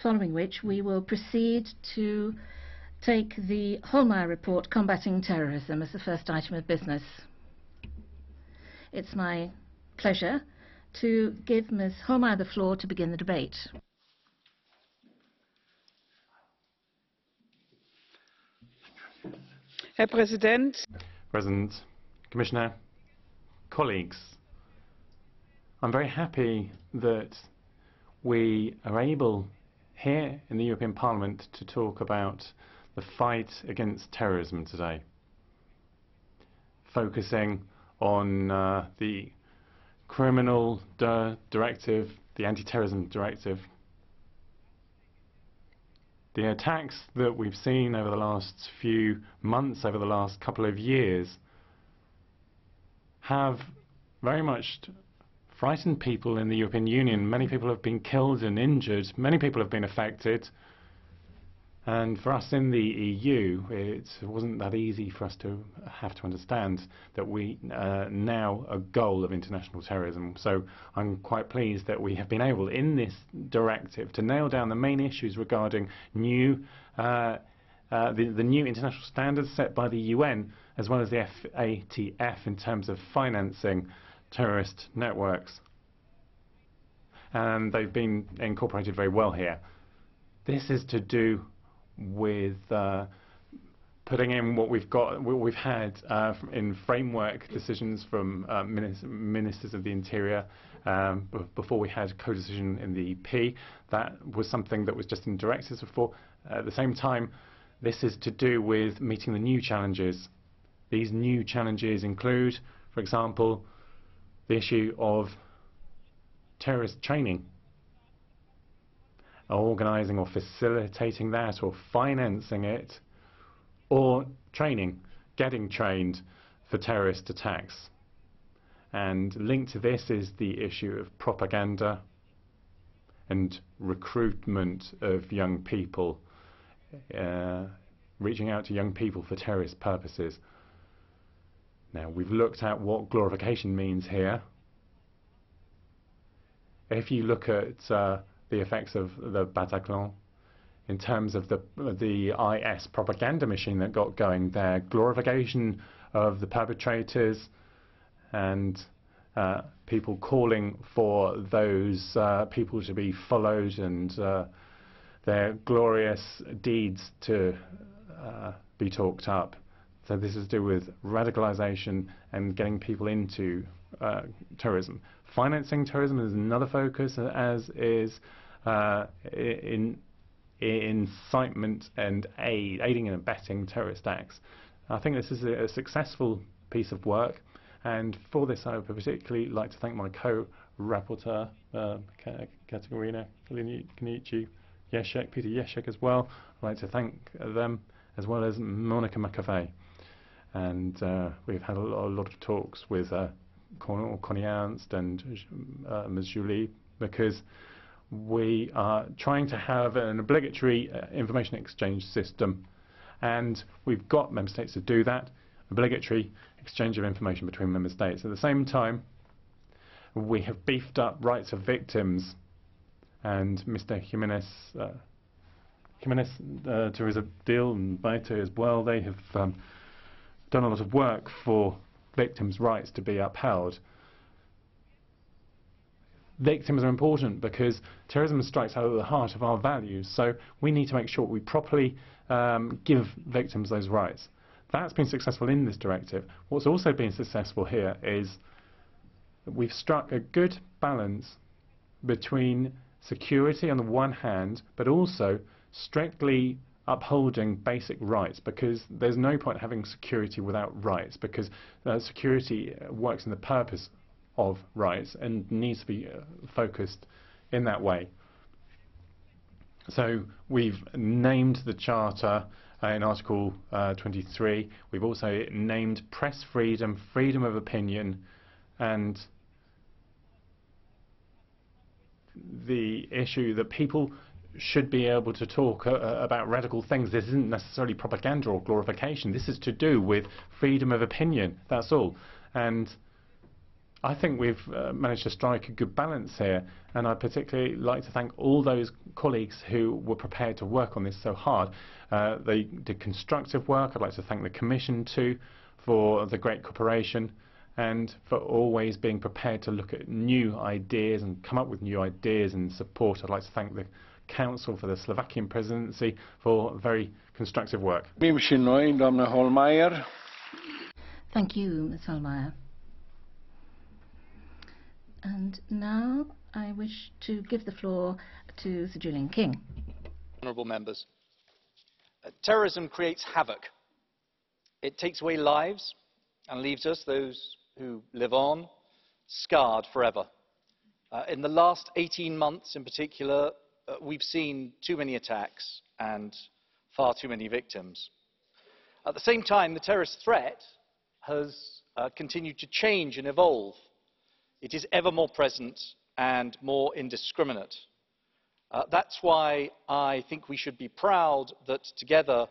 following which we will proceed to take the Hohlmeier report, Combating Terrorism, as the first item of business. It's my pleasure to give Ms. Hohlmeier the floor to begin the debate. Herr Präsident. President, Commissioner, colleagues, I'm very happy that we are able here in the European Parliament to talk about the fight against terrorism today, focusing on the criminal directive, the anti-terrorism directive. The attacks that we've seen over the last few months, over the last couple of years, have very much frightened people in the European Union. Many people have been killed and injured. Many people have been affected. And for us in the EU, it wasn't that easy for us to have to understand that we now a goal of international terrorism. So I'm quite pleased that we have been able, in this directive, to nail down the main issues regarding the new international standards set by the UN, as well as the FATF in terms of financing terrorist networks. And they've been incorporated very well here. This is to do with putting in what we've had in framework decisions from ministers of the interior before we had co-decision in the EP. That was something that was just in directives before. At the same time, this is to do with meeting the new challenges. These new challenges include, for example, the issue of terrorist training, organising or facilitating that, or financing it, or training, getting trained for terrorist attacks. And linked to this is the issue of propaganda and recruitment of young people, reaching out to young people for terrorist purposes. Now, we've looked at what glorification means here. If you look at the effects of the Bataclan in terms of the IS propaganda machine that got going there, glorification of the perpetrators and people calling for those people to be followed and their glorious deeds to be talked up. So this is to do with radicalization and getting people into terrorism. Financing terrorism is another focus, as is incitement and aiding and abetting terrorist acts. I think this is a successful piece of work, and for this I would particularly like to thank my co-rapporteur, Caterina CHINNICI, Péter JEŽEK as well. I'd like to thank them, as well as Monika McAvey. And we've had a lot of talks with Cornelia ERNST and Ms. Joly, because we are trying to have an obligatory information exchange system, and we've got member states to do that, obligatory exchange of information between member states. At the same time, we have beefed up rights of victims, and Mr. Jimenez, Teresa Dill and Baito as well, they have done a lot of work for victims' rights to be upheld. Victims are important because terrorism strikes out at the heart of our values, so we need to make sure we properly give victims those rights. That's been successful in this directive. What's also been successful here is that we've struck a good balance between security on the one hand, but also strictly upholding basic rights, because there's no point having security without rights, because security works in the purpose of rights and needs to be focused in that way. So we've named the Charter in Article 23. We've also named press freedom, freedom of opinion, and the issue that people should be able to talk about radical things. This isn't necessarily propaganda or glorification. This is to do with freedom of opinion, that's all. And I think we've managed to strike a good balance here, and I'd particularly like to thank all those colleagues who were prepared to work on this so hard. They did constructive work. I'd like to thank the Commission too for the great cooperation and for always being prepared to look at new ideas and come up with new ideas and support. I'd like to thank the Council for the Slovakian presidency for very constructive work. Thank you, Ms. Hohlmeier. And now I wish to give the floor to Sir Julian King. Honourable members, terrorism creates havoc. It takes away lives and leaves us, those who live on, scarred forever. In the last 18 months in particular, we've seen too many attacks and far too many victims. At the same time, the terrorist threat has continued to change and evolve. It is ever more present and more indiscriminate. That's why I think we should be proud that together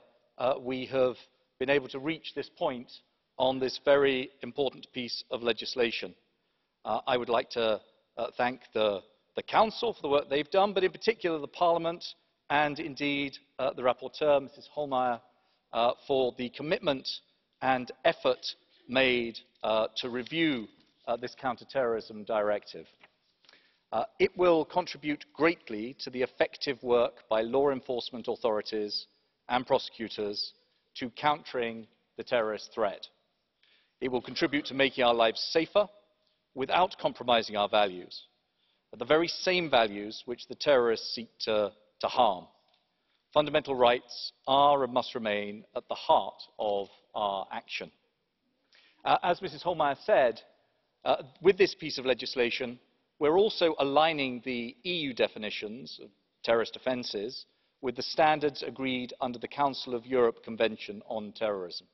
we have been able to reach this point on this very important piece of legislation. I would like to thank the Council for the work they've done, but in particular the Parliament and indeed the rapporteur, Mrs. Hohlmeier, for the commitment and effort made to review this counter-terrorism directive. It will contribute greatly to the effective work by law enforcement authorities and prosecutors to countering the terrorist threat. It will contribute to making our lives safer without compromising our values, the very same values which the terrorists seek to harm. Fundamental rights are and must remain at the heart of our action. As Mrs. Hohlmeier said, with this piece of legislation, we're also aligning the EU definitions of terrorist offences with the standards agreed under the Council of Europe Convention on Terrorism.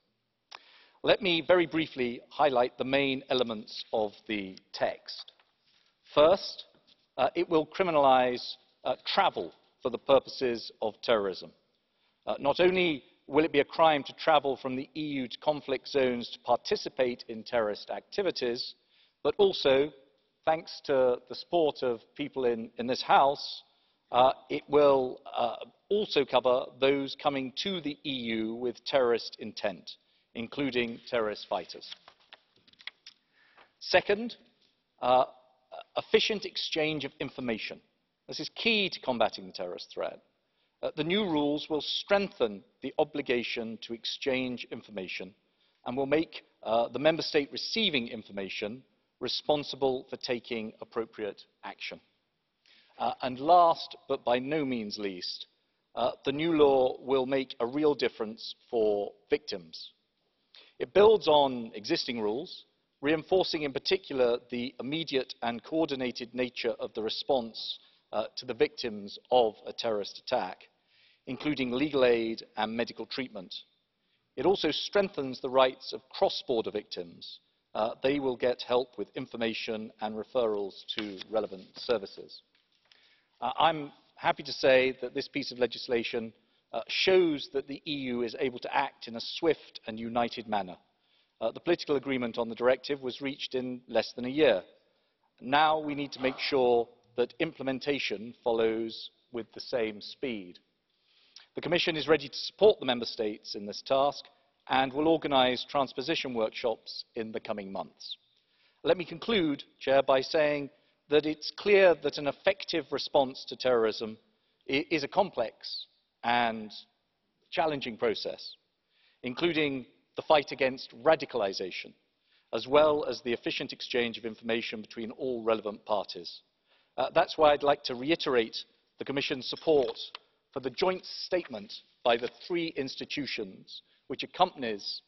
Let me very briefly highlight the main elements of the text. First, it will criminalise travel for the purposes of terrorism. Not only will it be a crime to travel from the EU to conflict zones to participate in terrorist activities, but also, thanks to the support of people in this House, it will also cover those coming to the EU with terrorist intent, including terrorist fighters. Second, efficient exchange of information. This is key to combating the terrorist threat. The new rules will strengthen the obligation to exchange information and will make the member state receiving information responsible for taking appropriate action. And last, but by no means least, the new law will make a real difference for victims. It builds on existing rules, reinforcing in particular the immediate and coordinated nature of the response to the victims of a terrorist attack, including legal aid and medical treatment. It also strengthens the rights of cross-border victims. They will get help with information and referrals to relevant services. I'm happy to say that this piece of legislation shows that the EU is able to act in a swift and united manner. The political agreement on the directive was reached in less than a year. Now we need to make sure that implementation follows with the same speed. The Commission is ready to support the Member States in this task and will organise transposition workshops in the coming months. Let me conclude, Chair, by saying that it's clear that an effective response to terrorism is a complex and challenging process, including the fight against radicalisation, as well as the efficient exchange of information between all relevant parties. That's why I'd like to reiterate the Commission's support for the joint statement by the three institutions which accompanies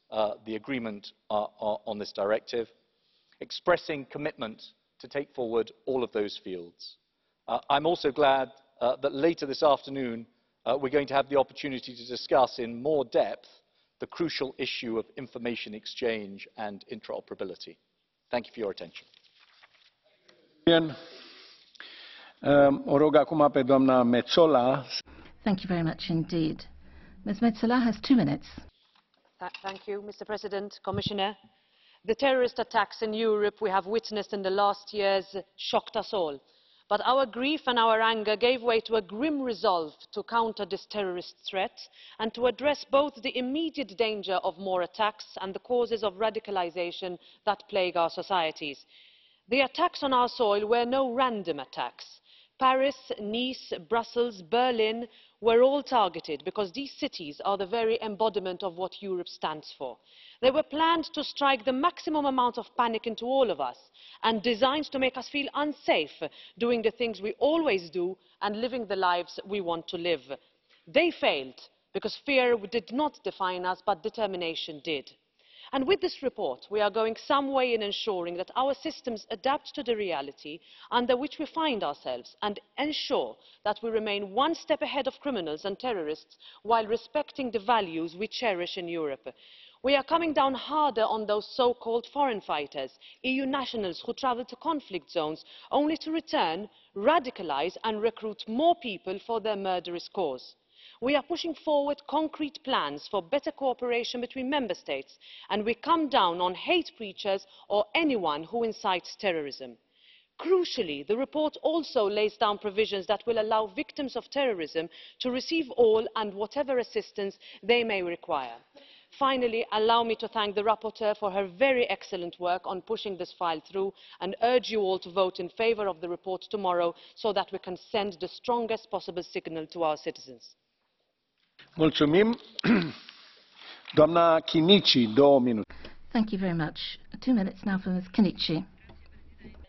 the agreement on this directive, expressing commitment to take forward all of those fields. I'm also glad that later this afternoon we're going to have the opportunity to discuss in more depth the crucial issue of information exchange and interoperability. Thank you for your attention. Thank you very much indeed. Ms. Metsola has 2 minutes. Thank you, Mr. President, Commissioner. The terrorist attacks in Europe we have witnessed in the last years shocked us all. But our grief and our anger gave way to a grim resolve to counter this terrorist threat and to address both the immediate danger of more attacks and the causes of radicalisation that plague our societies. The attacks on our soil were no random attacks. Paris, Nice, Brussels, Berlin were all targeted because these cities are the very embodiment of what Europe stands for. They were planned to strike the maximum amount of panic into all of us and designed to make us feel unsafe doing the things we always do and living the lives we want to live. They failed because fear did not define us, but determination did. And with this report, we are going some way in ensuring that our systems adapt to the reality under which we find ourselves and ensure that we remain one step ahead of criminals and terrorists while respecting the values we cherish in Europe. We are coming down harder on those so-called foreign fighters, EU nationals who travel to conflict zones only to return, radicalise and recruit more people for their murderous cause. We are pushing forward concrete plans for better cooperation between member states, and we come down on hate preachers or anyone who incites terrorism. Crucially, the report also lays down provisions that will allow victims of terrorism to receive all and whatever assistance they may require. Finally, allow me to thank the rapporteur for her very excellent work on pushing this file through and urge you all to vote in favour of the report tomorrow so that we can send the strongest possible signal to our citizens. Mulțumim. Doamna Chinnici, 2 minute. Thank you very much. 2 minutes now for Ms. Chinnici.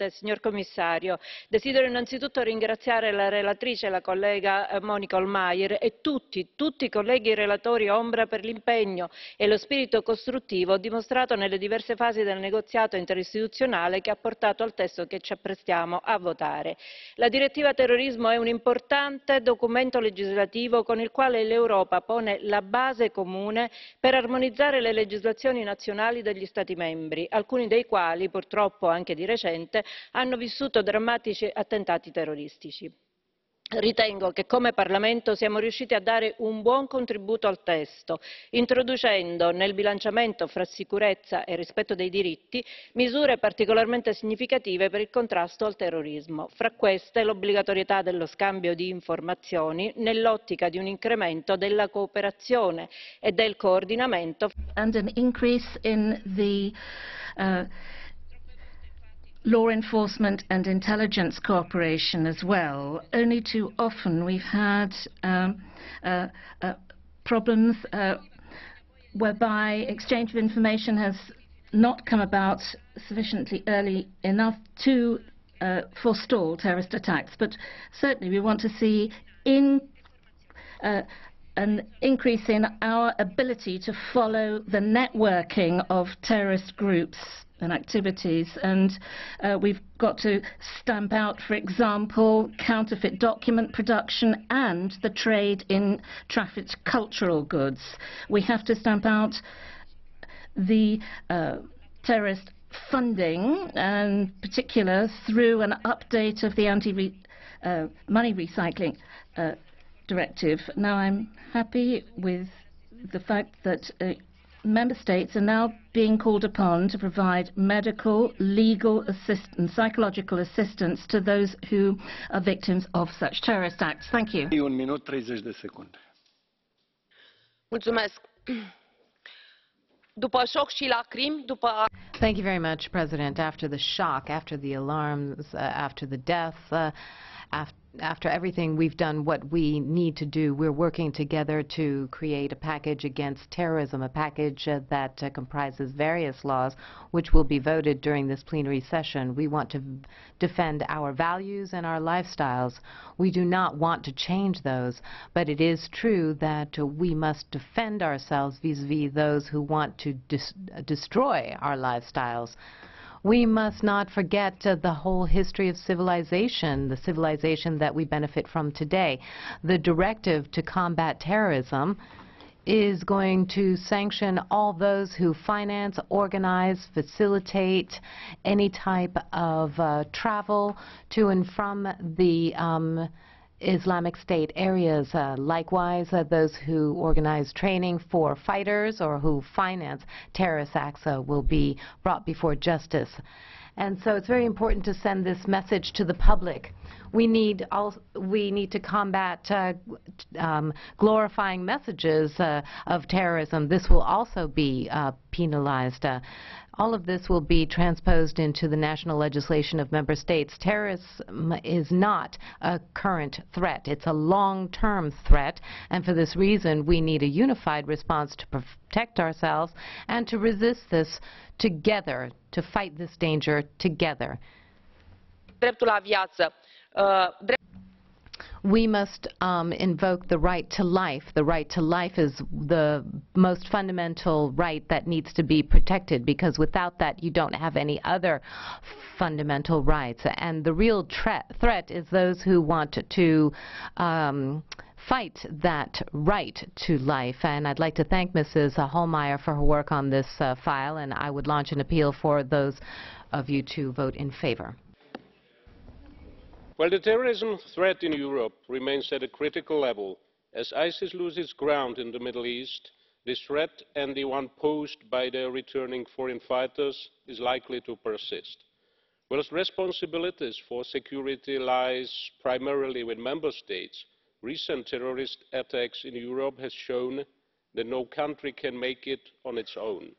Signor Commissario, desidero innanzitutto ringraziare la relatrice, la collega Monika HOHLMEIER e tutti i colleghi relatori ombra per l'impegno e lo spirito costruttivo dimostrato nelle diverse fasi del negoziato interistituzionale che ha portato al testo che ci apprestiamo a votare. La direttiva terrorismo è un importante documento legislativo con il quale l'Europa pone la base comune per armonizzare le legislazioni nazionali degli Stati membri, alcuni dei quali purtroppo anche di recente hanno vissuto drammatici attentati terroristici. Ritengo che come Parlamento siamo riusciti a dare un buon contributo al testo, introducendo nel bilanciamento fra sicurezza e rispetto dei diritti misure particolarmente significative per il contrasto al terrorismo. Fra queste l'obbligatorietà dello scambio di informazioni nell'ottica di un incremento della cooperazione e del coordinamento. And an increase in the law enforcement and intelligence cooperation as well. Only too often we've had problems whereby exchange of information has not come about sufficiently early enough to forestall terrorist attacks. But certainly we want to see an increase in our ability to follow the networking of terrorist groups and activities, and we've got to stamp out, for example, counterfeit document production and the trade in trafficked cultural goods. We have to stamp out the terrorist funding, in particular through an update of the anti-money recycling directive. Now I'm happy with the fact that Member States are now being called upon to provide medical, legal and psychological assistance to those who are victims of such terrorist acts. Thank you. 1 minut 30 de secunde. Mulțumesc. După șoc și lacrimi, după... Thank you very much, President. After the shock, after the alarms, after the death, after everything we've done what we need to do, we're working together to create a package against terrorism, a package that comprises various laws which will be voted during this plenary session. We want to defend our values and our lifestyles. We do not want to change those, but it is true that we must defend ourselves vis-a-vis those who want to destroy our lifestyles. We must not forget the whole history of civilization, the civilization that we benefit from today. The directive to combat terrorism is going to sanction all those who finance, organize, facilitate any type of travel to and from the Islamic State areas. Likewise, those who organize training for fighters or who finance terrorist acts will be brought before justice. And so it's very important to send this message to the public. We need to combat glorifying messages of terrorism. This will also be penalized. All of this will be transposed into the national legislation of member states. Terrorism is not a current threat. It's a long-term threat, and for this reason we need a unified response to protect ourselves and to resist this together, to fight this danger together. Dreptul la viață. We must invoke the right to life. The right to life is the most fundamental right that needs to be protected, because without that you don't have any other fundamental rights. And the real threat is those who want to fight that right to life. And I'd like to thank Mrs. Hohlmeier for her work on this file, and I would launch an appeal for those of you to vote in favor. Well, the terrorism threat in Europe remains at a critical level. As ISIS loses ground in the Middle East, this threat, and the one posed by their returning foreign fighters, is likely to persist. Whilst responsibilities for security lies primarily with member states, recent terrorist attacks in Europe have shown that no country can make it on its own.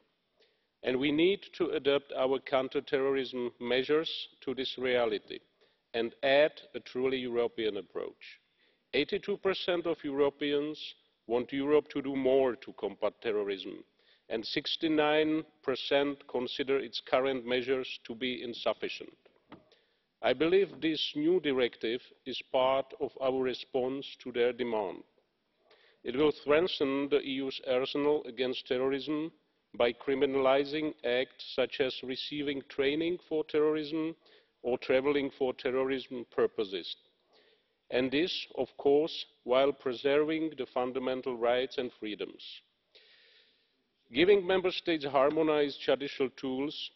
And we need to adapt our counter-terrorism measures to this reality and add a truly European approach. 82% of Europeans want Europe to do more to combat terrorism, and 69% consider its current measures to be insufficient. I believe this new directive is part of our response to their demand. It will strengthen the EU's arsenal against terrorism by criminalising acts such as receiving training for terrorism or travelling for terrorism purposes. And this, of course, while preserving the fundamental rights and freedoms. Giving member states harmonised judicial tools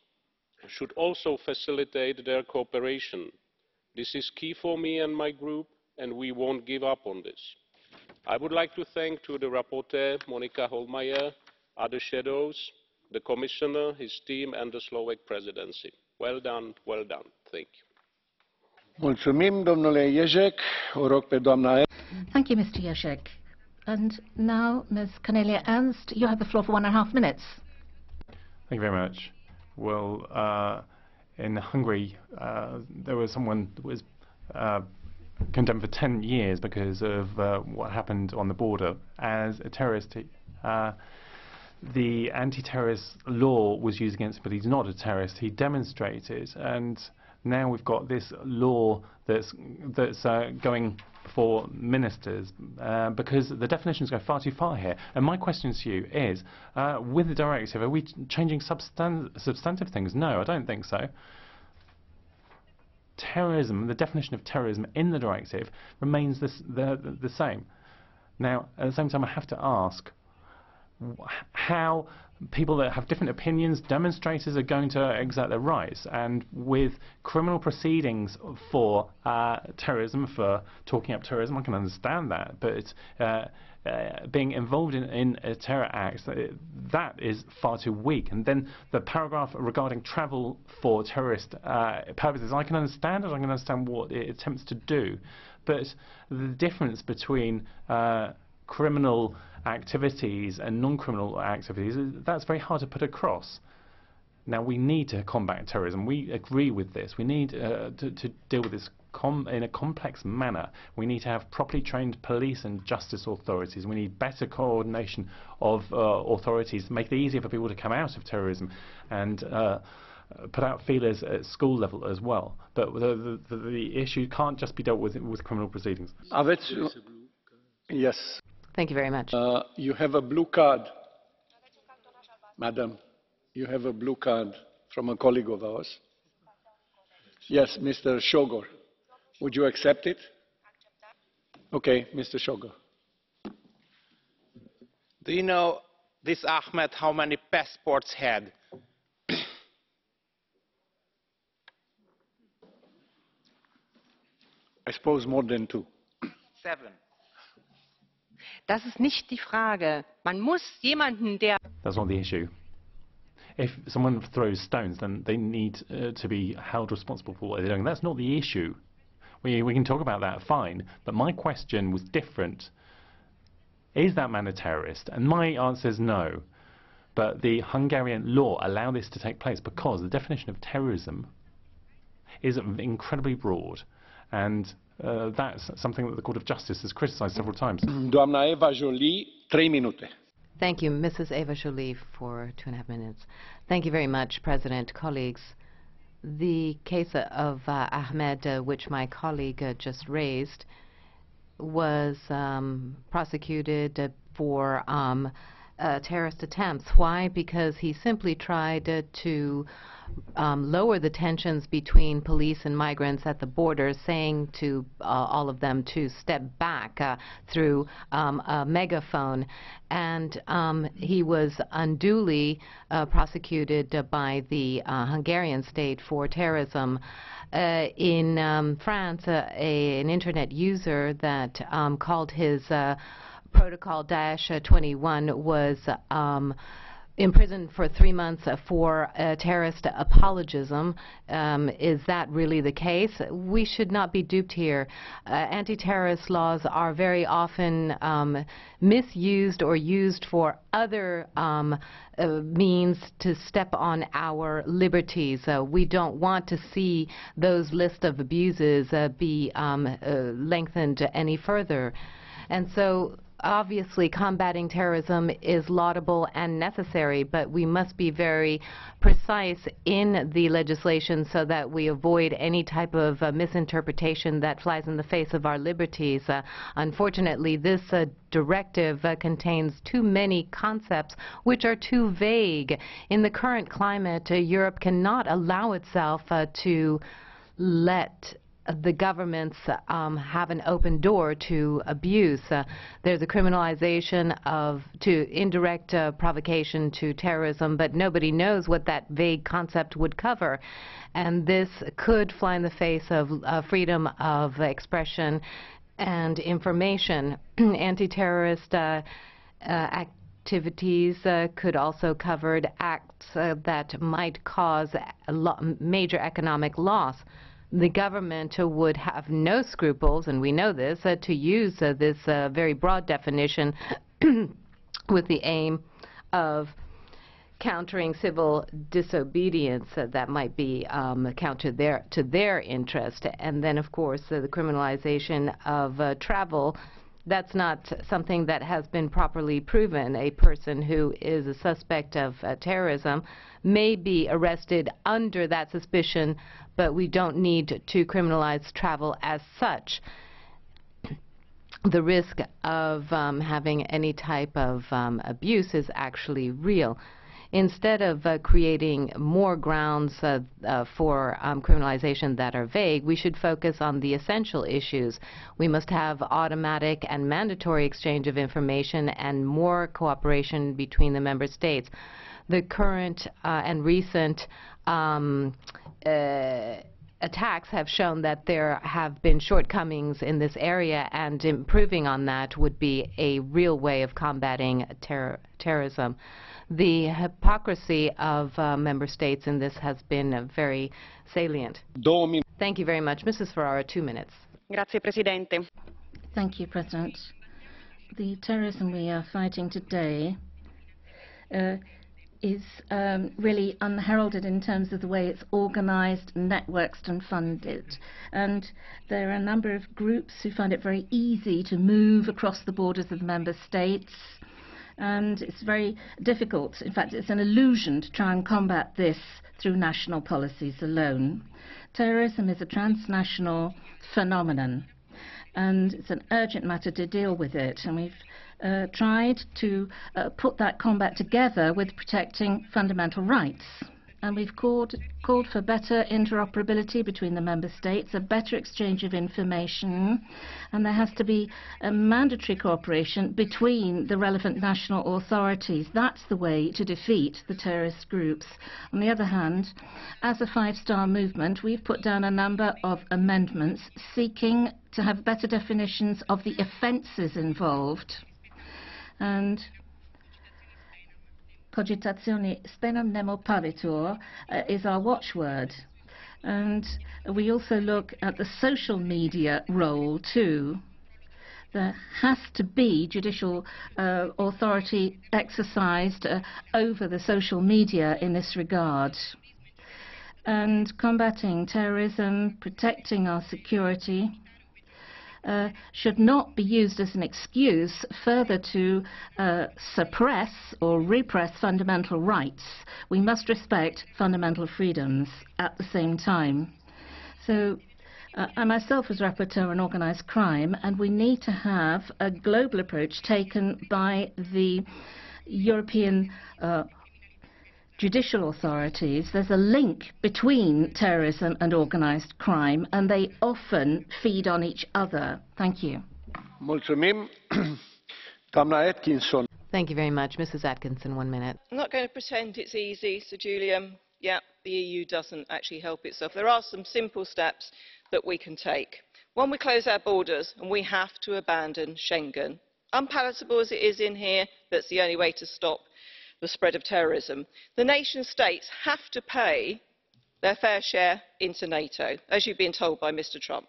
should also facilitate their cooperation. This is key for me and my group, and we won't give up on this. I would like to thank the rapporteur, Monika HOHLMEIER, other shadows, the Commissioner, his team, and the Slovak presidency. Well done, well done. Thank you. Mulțumim, domnule Ježek. O rog pe doamna Thank you, Mr. Ježek. And now, Ms. Cornelia Ernst, you have the floor for 1.5 minutes. Thank you very much. Well, in Hungary, there was someone who was condemned for 10 years because of what happened on the border as a terrorist. The anti-terrorist law was used against him, but he's not a terrorist. He demonstrated, and now we've got this law that's going for ministers because the definitions go far too far here. And my question to you is, with the directive, are we changing substantive things? No, I don't think so. Terrorism, the definition of terrorism in the directive remains the same. Now, at the same time, I have to ask, how people that have different opinions, demonstrators, are going to exert their rights, and with criminal proceedings for terrorism, for talking up terrorism, I can understand that, but being involved in a terror act, that is far too weak. And then the paragraph regarding travel for terrorist purposes, I can understand it, I can understand what it attempts to do, but the difference between criminal activities and non-criminal activities, that's very hard to put across. Now, we need to combat terrorism. We agree with this. We need to deal with this in a complex manner. We need to have properly trained police and justice authorities. We need better coordination of authorities to make it easier for people to come out of terrorism, and put out feelers at school level as well. But the issue can't just be dealt with criminal proceedings. Yes. Thank you very much. You have a blue card. Madam, you have a blue card from a colleague of ours. Yes, Mr. Sógor. Would you accept it? Okay, Mr. Sógor. Do you know, this Ahmed, how many passports had? I suppose more than 2. 7. Das ist nicht die Frage. Man muss jemanden, der... That's not the issue. If someone throws stones, then they need to be held responsible for what they're doing. That's not the issue. We can talk about that, fine. But my question was different. Is that man a terrorist? And my answer is no. But the Hungarian law allows this to take place because the definition of terrorism is incredibly broad. And that's something that the Court of Justice has criticised several times. Doamna Eva Joly, 3 minute. Thank you, Mrs. Eva Joly, for 2.5 minutes. Thank you very much, President, colleagues. The case of Ahmed, which my colleague just raised, was prosecuted for terrorist attempts. Why? Because he simply tried to lower the tensions between police and migrants at the border, saying to all of them to step back through a megaphone. And he was unduly prosecuted by the Hungarian state for terrorism. In France, an internet user that called his protocol -21 was imprisoned for 3 months for terrorist apologism. Is that really the case? We should not be duped here. Anti-terrorist laws are very often misused or used for other means to step on our liberties. We don't want to see those list of abuses be lengthened any further. And so obviously, combating terrorism is laudable and necessary, but we must be very precise in the legislation so that we avoid any type of misinterpretation that flies in the face of our liberties. Unfortunately, this directive contains too many concepts which are too vague. In the current climate, Europe cannot allow itself to let the governments have an open door to abuse. There's a criminalization of indirect provocation to terrorism, but nobody knows what that vague concept would cover. And this could fly in the face of freedom of expression and information. Anti-terrorist activities could also cover acts that might cause major economic loss. The government would have no scruples, and we know this, to use this very broad definition with the aim of countering civil disobedience that might be counter to their interest. And then, of course, the criminalization of travel. That's not something that has been properly proven. A person who is a suspect of terrorism may be arrested under that suspicion, but we don't need to criminalize travel as such. The risk of having any type of abuse is actually real. Instead of creating more grounds for criminalization that are vague, we should focus on the essential issues. We must have automatic and mandatory exchange of information and more cooperation between the member states. The current and recent attacks have shown that there have been shortcomings in this area, and improving on that would be a real way of combating terrorism. The hypocrisy of member states in this has been very salient. Thank you very much. Mrs. Ferrara, 2 minutes. Grazie, Presidente. Thank you, President. The terrorism we are fighting today is really unheralded in terms of the way it's organized, networked and funded. And there are a number of groups who find it very easy to move across the borders of member states. And it's very difficult. In fact, it's an illusion to try and combat this through national policies alone. Terrorism is a transnational phenomenon, and it's an urgent matter to deal with it. And we've tried to put that combat together with protecting fundamental rights. And we've called for better interoperability between the member states, a better exchange of information, and there has to be a mandatory cooperation between the relevant national authorities. That's the way to defeat the terrorist groups. On the other hand, as a five-star movement, we've put down a number of amendments seeking to have better definitions of the offences involved. And cogitazione spenam nemo paritor is our watchword. And we also look at the social media role too. There has to be judicial authority exercised over the social media in this regard. And combating terrorism, protecting our security, should not be used as an excuse further to suppress or repress fundamental rights. We must respect fundamental freedoms at the same time. So I myself was rapporteur on organised crime, and we need to have a global approach taken by the European judicial authorities. There's a link between terrorism and organised crime, and they often feed on each other. Thank you. Thank you very much. Mrs. Atkinson, 1 minute. I'm not going to pretend it's easy, Sir Julian. Yeah, the EU doesn't actually help itself. There are some simple steps that we can take. One, we close our borders, and we have to abandon Schengen. Unpalatable as it is in here, that's the only way to stop the spread of terrorism. The nation states have to pay their fair share into NATO, as you've been told by Mr. Trump.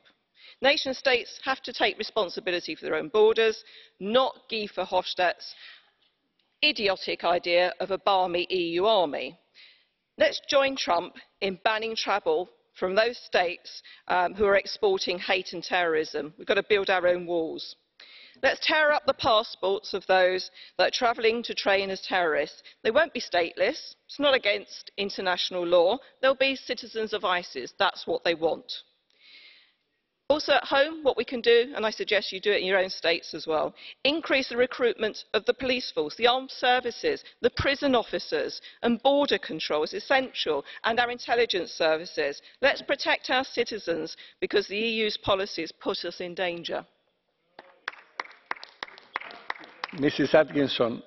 Nation states have to take responsibility for their own borders, not Guy Verhofstadt's idiotic idea of a balmy EU army. Let's join Trump in banning travel from those states who are exporting hate and terrorism. We've got to build our own walls. Let's tear up the passports of those that are travelling to train as terrorists. They won't be stateless. It's not against international law. They'll be citizens of ISIS. That's what they want. Also at home, what we can do, and I suggest you do it in your own states as well, increase the recruitment of the police force, the armed services, the prison officers and border control is essential, and our intelligence services. Let's protect our citizens because the EU's policies put us in danger. Mrs. Atkinson,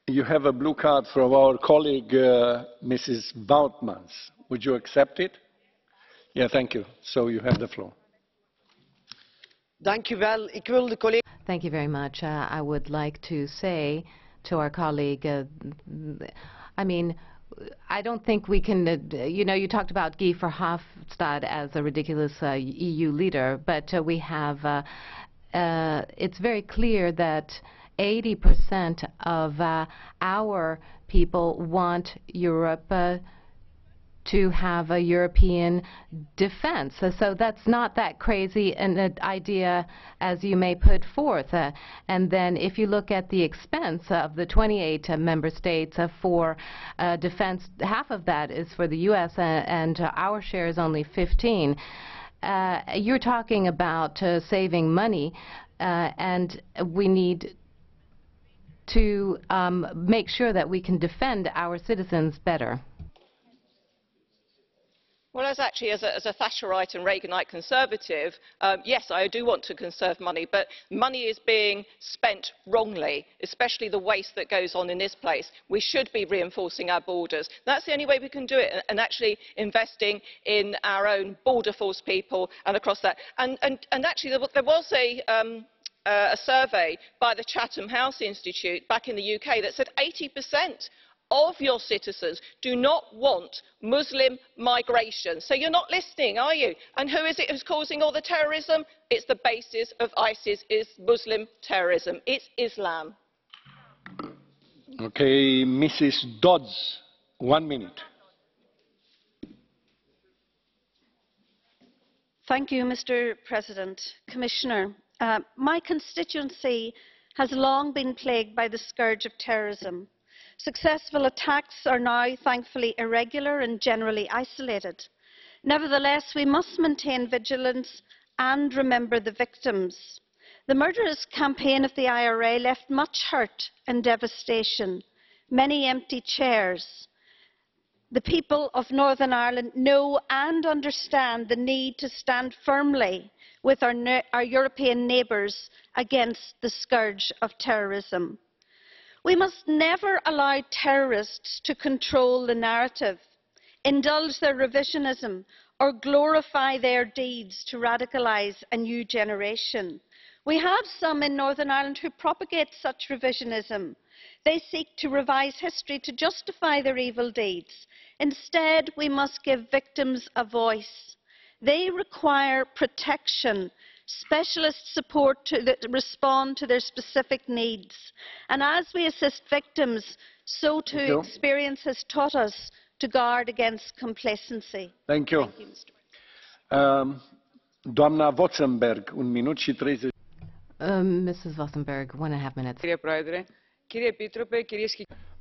you have a blue card from our colleague, Mrs. VAUTMANS. Would you accept it? Yeah, thank you. So you have the floor. Thank you very much. I would like to say to our colleague, I mean, I don't think we can, you talked about Guy Verhofstadt as a ridiculous EU leader, but we have, it's very clear that 80% of our people want Europe to have a European defense. So that's not that crazy an idea as you may put forth. And then if you look at the expense of the 28 member states for defense, half of that is for the U.S. And our share is only 15. You're talking about saving money, and we need to make sure that we can defend our citizens better. Well, as a Thatcherite and Reaganite conservative, yes, I do want to conserve money, but money is being spent wrongly, especially the waste that goes on in this place. We should be reinforcing our borders. That's the only way we can do it, and actually investing in our own border force people and across that. And actually, there was a survey by the Chatham House Institute back in the UK that said 80% of your citizens do not want Muslim migration. So you're not listening, are you? And who is it who's causing all the terrorism? It's the basis of ISIS, is Muslim terrorism. It's Islam. Okay, Mrs. Dodds, 1 minute. Thank you, Mr. President. Commissioner, my constituency has long been plagued by the scourge of terrorism. Successful attacks are now, thankfully, irregular and generally isolated. Nevertheless, we must maintain vigilance and remember the victims. The murderous campaign of the IRA left much hurt and devastation, many empty chairs. The people of Northern Ireland know and understand the need to stand firmly with our European neighbours against the scourge of terrorism. We must never allow terrorists to control the narrative, indulge their revisionism or glorify their deeds to radicalise a new generation. We have some in Northern Ireland who propagate such revisionism. They seek to revise history to justify their evil deeds. Instead, we must give victims a voice. They require protection, specialist support to respond to their specific needs. And as we assist victims, so too experience has taught us to guard against complacency. Thank you. Thank you, Mr. Doamna Vozemberg, 1 minut și 30. Mrs. Vozenberg, 1.5 minutes. Thank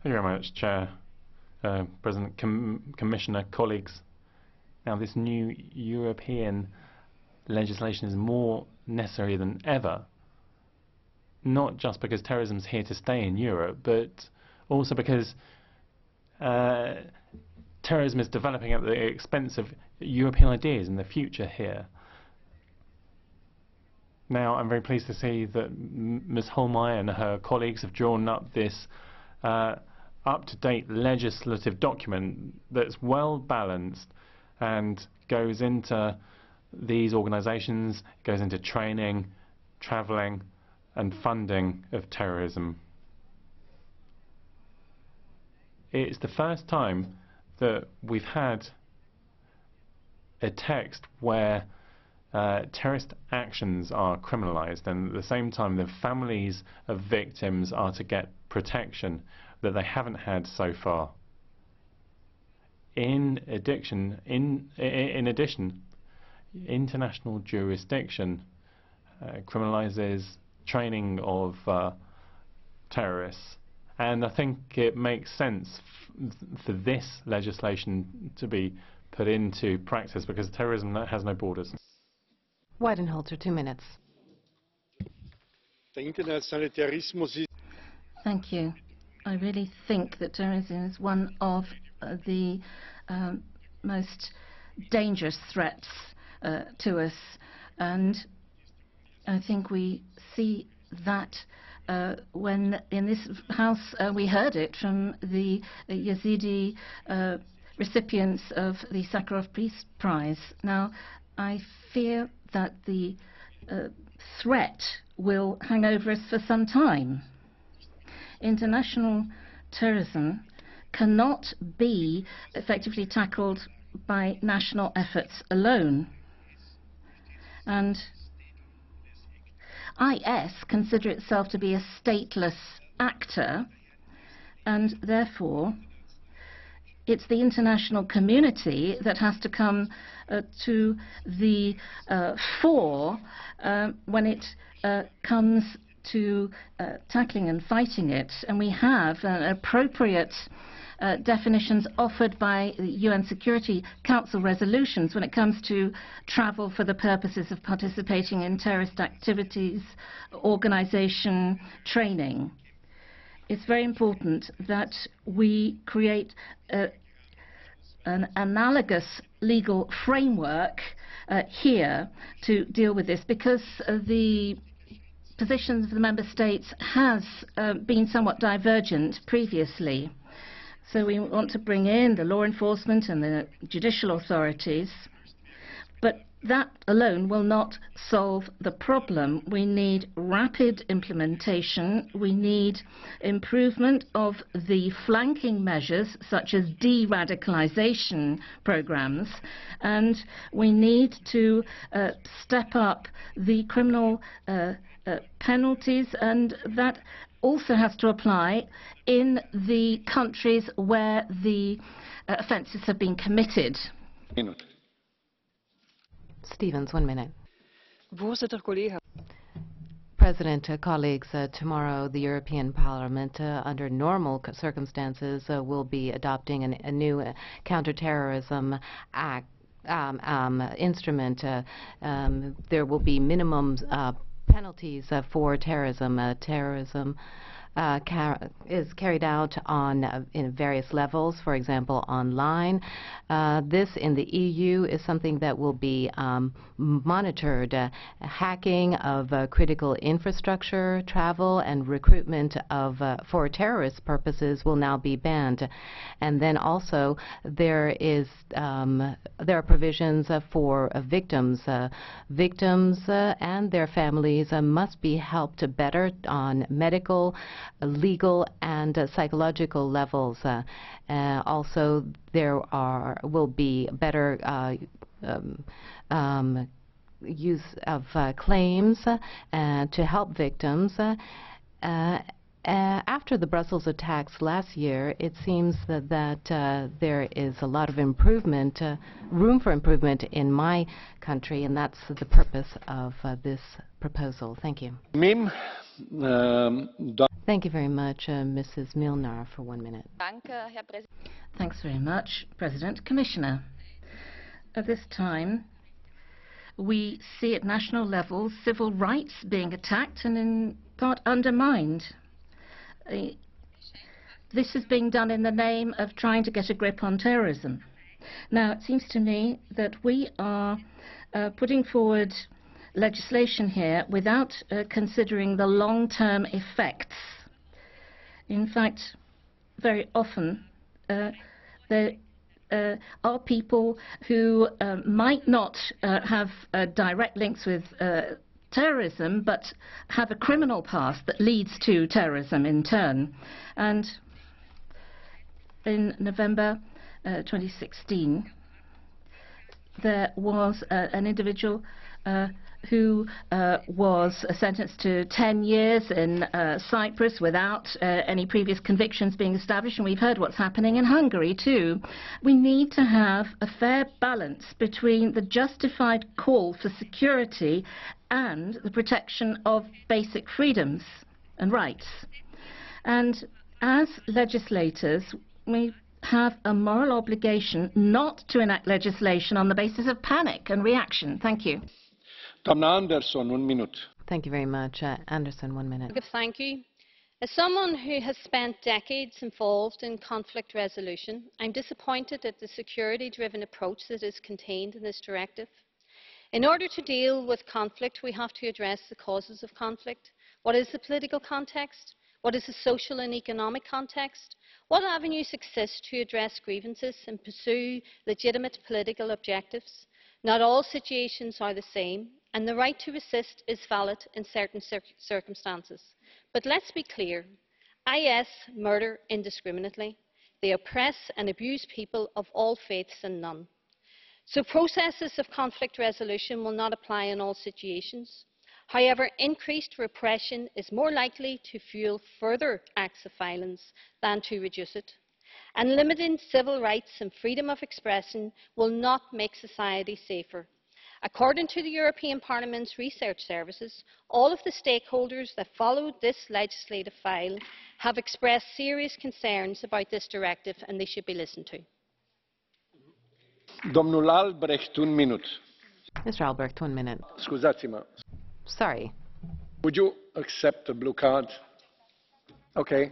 you very much, Chair, President, Commissioner, colleagues. Now, this new European legislation is more necessary than ever, not just because terrorism is here to stay in Europe, but also because terrorism is developing at the expense of European ideas in the future here. Now, I'm very pleased to see that Ms. Hohlmeier and her colleagues have drawn up this up-to-date legislative document that's well balanced and goes into these organisations, goes into training, travelling and funding of terrorism. It's the first time that we've had a text where terrorist actions are criminalised, and at the same time the families of victims are to get protection that they haven't had so far. In addition, international jurisdiction criminalises training of terrorists, and I think it makes sense for this legislation to be put into practice because terrorism has no borders. Weidenholzer, 2 minutes. Thank you. I really think that terrorism is one of the most dangerous threats to us, and I think we see that when in this House we heard it from the Yazidi recipients of the Sakharov Peace Prize. Now, I fear that the threat will hang over us for some time. International terrorism cannot be effectively tackled by national efforts alone. And IS consider itself to be a stateless actor, and therefore it's the international community that has to come to the fore when it comes to tackling and fighting it. And we have appropriate definitions offered by the UN Security Council resolutions when it comes to travel for the purposes of participating in terrorist activities, organisation, training. It's very important that we create an analogous legal framework here to deal with this, because the positions of the member states has been somewhat divergent previously. So we want to bring in the law enforcement and the judicial authorities, but that alone will not solve the problem. We need rapid implementation. We need improvement of the flanking measures, such as de-radicalization programs, and we need to step up the criminal penalties, and that also has to apply in the countries where the offences have been committed. Stevens, 1 minute. President, colleagues, tomorrow the European Parliament, under normal circumstances, will be adopting a new counterterrorism act instrument. There will be minimum penalties for terrorism. Terrorism is carried out on in various levels, for example, online. This in the EU is something that will be monitored. Hacking of critical infrastructure, travel, and recruitment of for terrorist purposes will now be banned. And then also there are provisions for victims. Victims and their families must be helped better on medical, legal, and psychological levels. Also, there will be better use of claims to help victims. After the Brussels attacks last year, it seems that there is a lot of improvement, room for improvement in my country, and that's the purpose of this proposal. Thank you. Thank you very much, Mrs. Milnar, for 1 minute. Thanks very much, President. Commissioner, at this time, we see at national level civil rights being attacked and in part undermined. This is being done in the name of trying to get a grip on terrorism. Now, it seems to me that we are putting forward legislation here without considering the long-term effects. In fact, very often there are people who might not have direct links with terrorism, but have a criminal past that leads to terrorism in turn. And in November 2016, there was an individual who was sentenced to 10 years in Cyprus without any previous convictions being established, and we've heard what's happening in Hungary too. We need to have a fair balance between the justified call for security and the protection of basic freedoms and rights. And as legislators, we have a moral obligation not to enact legislation on the basis of panic and reaction. Thank you. Anderson, 1 minute. Thank you very much. Anderson, 1 minute. Thank you. As someone who has spent decades involved in conflict resolution, I'm disappointed at the security-driven approach that is contained in this directive. In order to deal with conflict, we have to address the causes of conflict. What is the political context? What is the social and economic context? What avenues exist to address grievances and pursue legitimate political objectives? Not all situations are the same, and the right to resist is valid in certain circumstances. But let's be clear, IS murder indiscriminately. They oppress and abuse people of all faiths and none. So processes of conflict resolution will not apply in all situations. However, increased repression is more likely to fuel further acts of violence than to reduce it. And limiting civil rights and freedom of expression will not make society safer. According to the European Parliament's research services, all of the stakeholders that followed this legislative file have expressed serious concerns about this directive, and they should be listened to. Domnul Albrecht, 1 minute. Mr. Albrecht, 1 minute. Scuzați-mă. Sorry. Would you accept a blue card? Okay.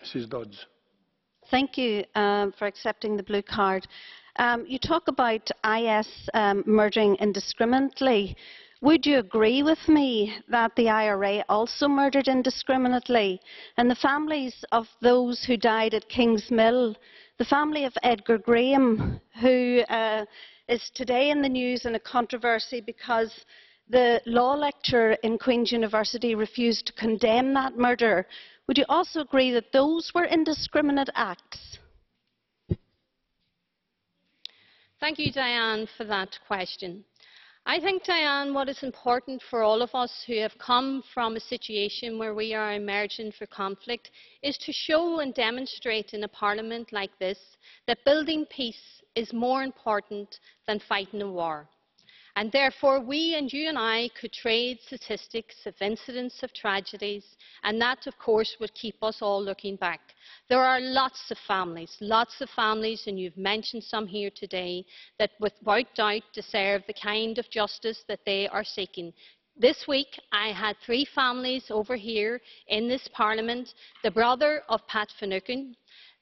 Mrs. Dodds. Thank you for accepting the blue card. You talk about IS murdering indiscriminately. Would you agree with me that the IRA also murdered indiscriminately? And the families of those who died at King's Mill, the family of Edgar Graham, who is today in the news in a controversy because the law lecturer in Queen's University refused to condemn that murder, would you also agree that those were indiscriminate acts? Thank you, Diane, for that question. I think, Diane, what is important for all of us who have come from a situation where we are emerging for conflict is to show and demonstrate in a parliament like this that building peace is more important than fighting a war. And therefore, we and you and I could trade statistics of incidents of tragedies, and that, of course, would keep us all looking back. There are lots of families, and you've mentioned some here today, that without doubt deserve the kind of justice that they are seeking. This week, I had 3 families over here in this Parliament: the brother of Pat Finucane,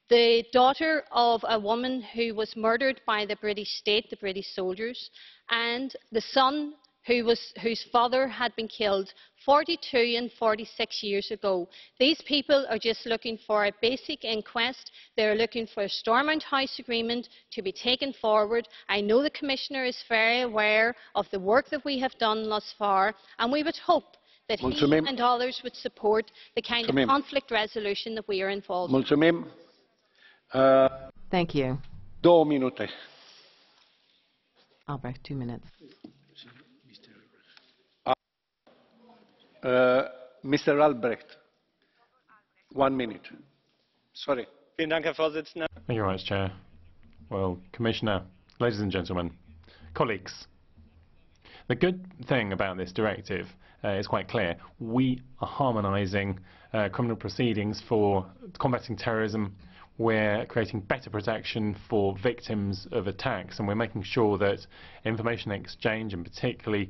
the daughter of a woman who was murdered by the British state, the British soldiers, and the son whose father had been killed 42 and 46 years ago. These people are just looking for a basic inquest. They are looking for a Stormont House agreement to be taken forward. I know the Commissioner is very aware of the work that we have done thus far, and we would hope that he and others would support the kind of conflict resolution that we are involved in. Thank you. 2 minute. Albrecht, 2 minutes. Mr. Albrecht, 1 minute. Sorry. Thank you very much, Chair. Well, Commissioner, ladies and gentlemen, colleagues, the good thing about this directive is quite clear. We are harmonising criminal proceedings for combating terrorism. We're creating better protection for victims of attacks, and we're making sure that information exchange, and particularly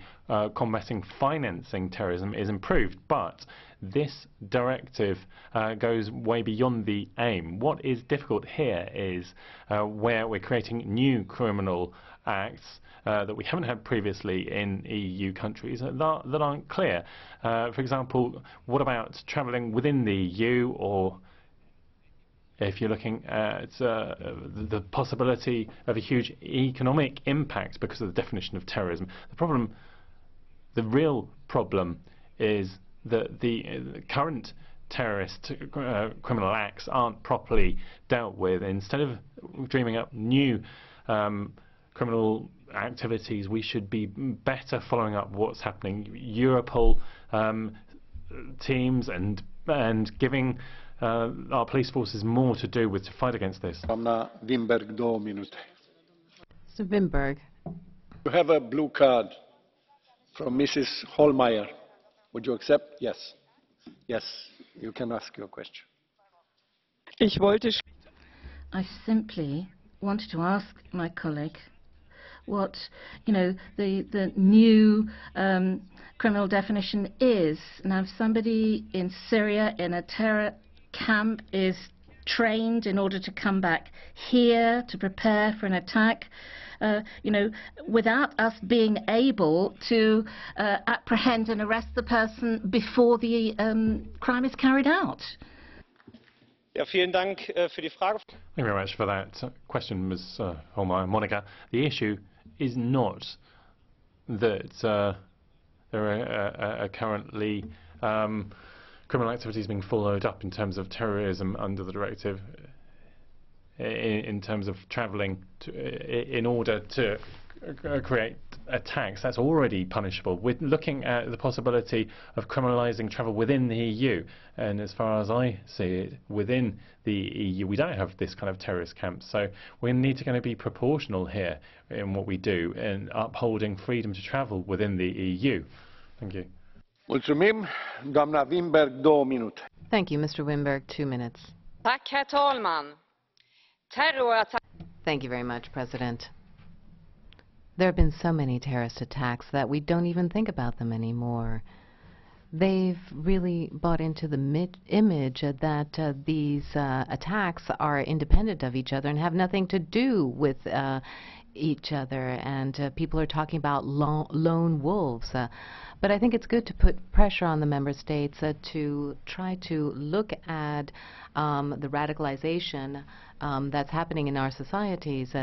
combating financing terrorism, is improved. But this directive goes way beyond the aim. What is difficult here is where we're creating new criminal acts that we haven't had previously in EU countries that aren't clear. For example, what about travelling within the EU, or if you're looking at the possibility of a huge economic impact because of the definition of terrorism. The real problem is that the current terrorist criminal acts aren't properly dealt with. Instead of dreaming up new criminal activities, we should be better following up what's happening. Europol teams and giving our police forces more to do with to fight against this. Winberg, 2 minutes. Mr. Winberg. You have a blue card from Mrs. Hohlmeier. Would you accept? Yes. Yes, you can ask your question. I simply wanted to ask my colleague what, the new criminal definition is. Now, if somebody in Syria in a terror camp is trained in order to come back here to prepare for an attack, without us being able to apprehend and arrest the person before the crime is carried out. Thank you very much for that question, Ms. Hohlmeier. Monika, the issue is not that there are currently criminal activities being followed up in terms of terrorism under the directive, in terms of travelling in order to create attacks. That's already punishable. We're looking at the possibility of criminalising travel within the EU, and as far as I see it, within the EU we don't have this kind of terrorist camp, so we need to be proportional here in what we do in upholding freedom to travel within the EU. Thank you. Thank you, Mr. Winberg. 2 minutes. Thank you very much, President. There have been so many terrorist attacks that we don't even think about them anymore. They've really bought into the image that these attacks are independent of each other and have nothing to do with each other, and people are talking about lone wolves. But I think it's good to put pressure on the member states to try to look at the radicalization that's happening in our societies.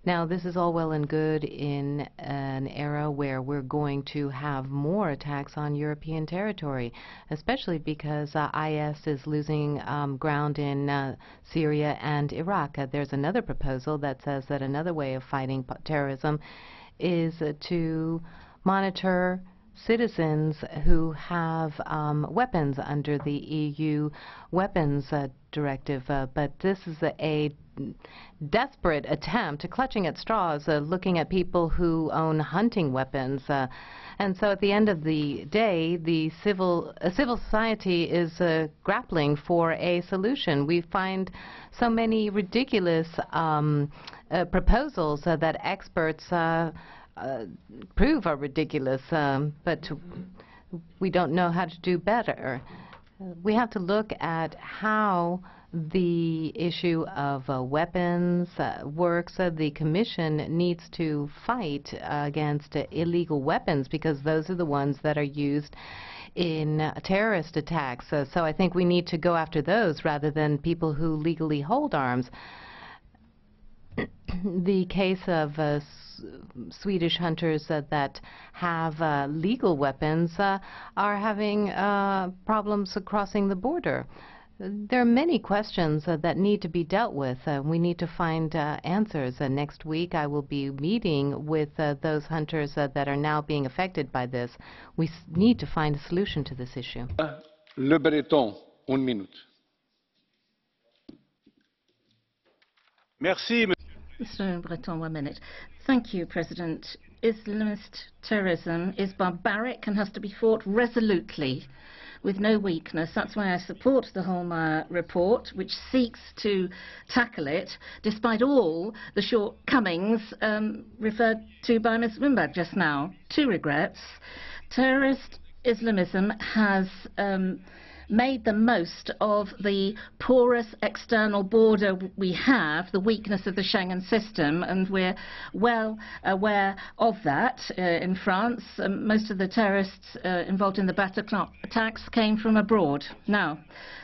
Now, this is all well and good in an era where we're going to have more attacks on European territory, especially because IS is losing ground in Syria and Iraq. There's another proposal that says that another way of fighting terrorism is to monitor citizens who have weapons under the EU weapons directive. But this is a desperate attempt, clutching at straws, looking at people who own hunting weapons. And so at the end of the day, the civil society is grappling for a solution. We find so many ridiculous proposals that experts prove are ridiculous, but we don't know how to do better. We have to look at how the issue of weapons works. The Commission needs to fight against illegal weapons because those are the ones that are used in terrorist attacks. So I think we need to go after those rather than people who legally hold arms. The case of Swedish hunters that have legal weapons are having problems crossing the border. There are many questions that need to be dealt with. We need to find answers. Next week I will be meeting with those hunters that are now being affected by this. We need to find a solution to this issue. LeBreton, 1 minute. Merci. Mr. Breton, 1 minute. Thank you, President. Islamist terrorism is barbaric and has to be fought resolutely, with no weakness. That's why I support the Hohlmeier report, which seeks to tackle it, despite all the shortcomings referred to by Ms. Winberg just now. 2 regrets. Terrorist Islamism has made the most of the porous external border we have, the weakness of the Schengen system, and we're well aware of that in France. Most of the terrorists involved in the Bataclan attacks came from abroad. Now,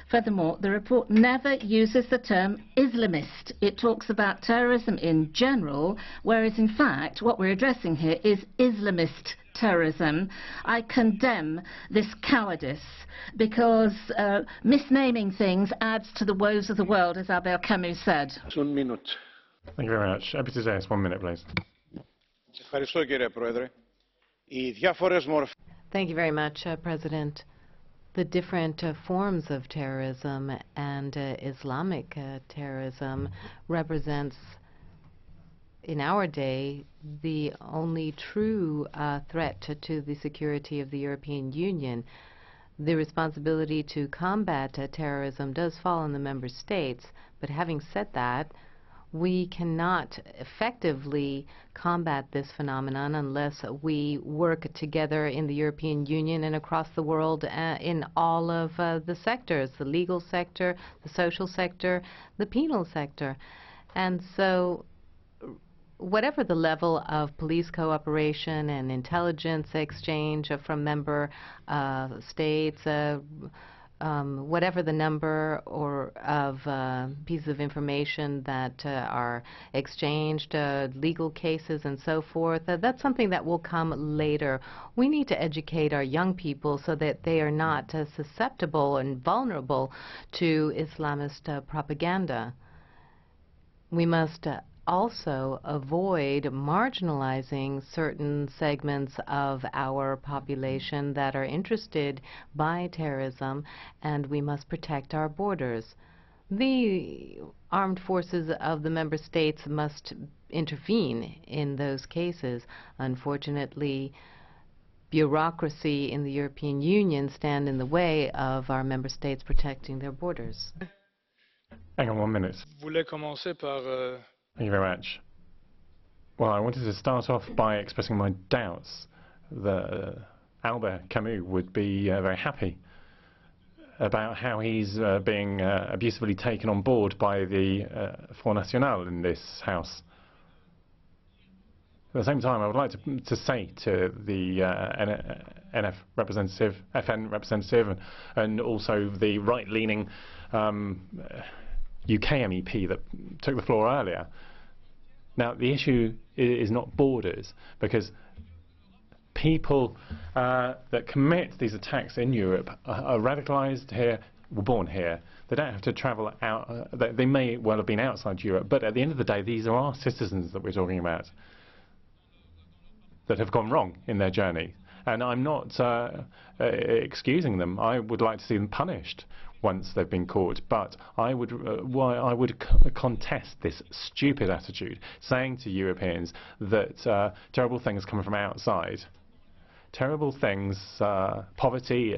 furthermore, the report never uses the term Islamist. It talks about terrorism in general, whereas in fact what we're addressing here is Islamist terrorism. I condemn this cowardice because misnaming things adds to the woes of the world, as Albert Camus said. 1 minute. Thank you very much. EPITIDEIOS, 1 minute, please. Thank you very much, President. The different forms of terrorism and Islamic terrorism represents, in our day, the only true threat to the security of the European Union. The responsibility to combat terrorism does fall on the member states, but having said that, we cannot effectively combat this phenomenon unless we work together in the European Union and across the world in all of the sectors, the legal sector, the social sector, the penal sector. And so whatever the level of police cooperation and intelligence exchange from member states, whatever the number of pieces of information that are exchanged, legal cases and so forth, that's something that will come later. We need to educate our young people so that they are not susceptible and vulnerable to Islamist propaganda. We must also avoid marginalizing certain segments of our population that are interested by terrorism, and we must protect our borders. The armed forces of the member states must intervene in those cases. Unfortunately, bureaucracy in the European Union stand in the way of our member states protecting their borders. Hang on 1 minute. Thank you very much. Well, I wanted to start off by expressing my doubts that Albert Camus would be very happy about how he's being abusively taken on board by the Front National in this House. At the same time, I would like to say to the FN representative and also the right-leaning UK MEP that took the floor earlier. Now, the issue is not borders, because people that commit these attacks in Europe are radicalized here, were born here. They don't have to travel out. They may well have been outside Europe, but at the end of the day, these are our citizens that we're talking about that have gone wrong in their journey. And I'm not excusing them. I would like to see them punished once they've been caught, but I would contest this stupid attitude, saying to Europeans that terrible things come from outside. Terrible things, poverty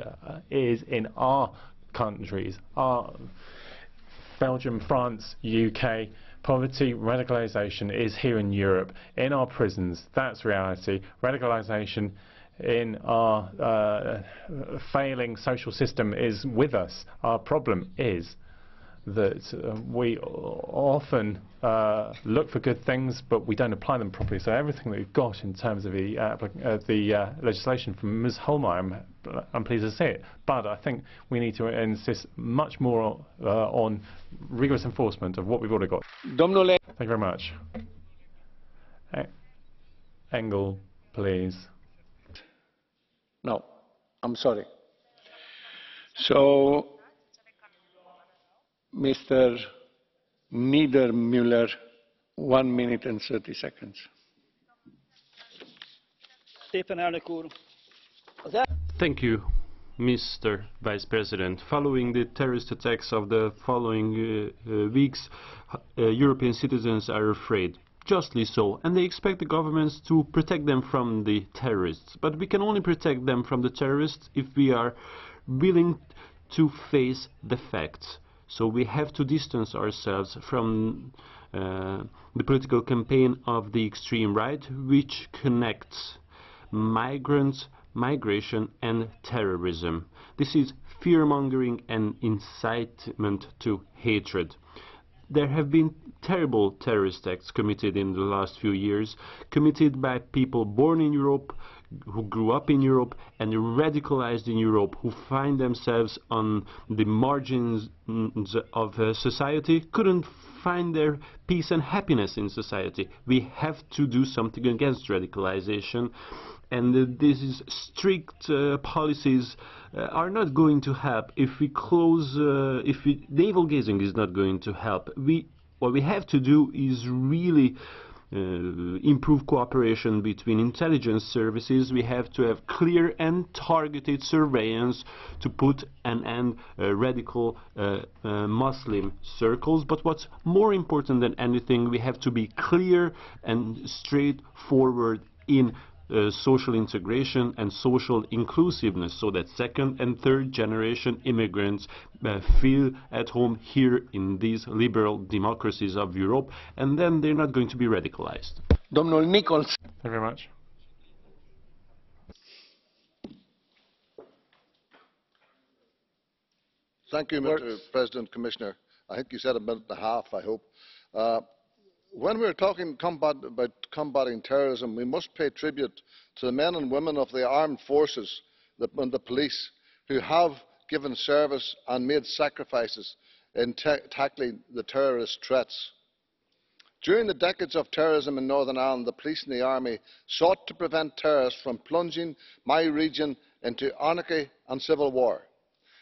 is in our countries, Belgium, France, UK, Poverty, radicalisation is here in Europe, in our prisons. That's reality. Radicalisation in our failing social system is with us. Our problem is that we often look for good things, but we don't apply them properly. So everything that we've got in terms of the legislation from Ms. Hohlmeier, I'm pleased to see it. But I think we need to insist much more on rigorous enforcement of what we've already got. Thank you very much. Engel, please. No, I'm sorry. So, Mr. Niedermüller, 1 minute and 30 seconds. Thank you, Mr. Vice President. Following the terrorist attacks of the following weeks, European citizens are afraid. Justly so, and they expect the governments to protect them from the terrorists. But we can only protect them from the terrorists if we are willing to face the facts. So we have to distance ourselves from the political campaign of the extreme right, which connects migrants, migration and terrorism. This is fear-mongering and incitement to hatred. There have been terrible terrorist acts committed in the last few years, committed by people born in Europe, who grew up in Europe and radicalized in Europe, who find themselves on the margins of society, couldn't find their peace and happiness in society. We have to do something against radicalization, and these strict policies are not going to help. If we close, navel gazing is not going to help. What we have to do is really improve cooperation between intelligence services. We have to have clear and targeted surveillance to put an end to radical Muslim circles. But what's more important than anything, we have to be clear and straightforward in social integration and social inclusiveness, so that second and third generation immigrants feel at home here in these liberal democracies of Europe, and then they're not going to be radicalized. Domnul Nichols. Thank you very much. Thank you, Mr. President, Commissioner. I think you said a minute and a half, I hope. When we're talking about combating terrorism, we must pay tribute to the men and women of the armed forces and the police who have given service and made sacrifices in tackling the terrorist threats. During the decades of terrorism in Northern Ireland, the police and the army sought to prevent terrorists from plunging my region into anarchy and civil war.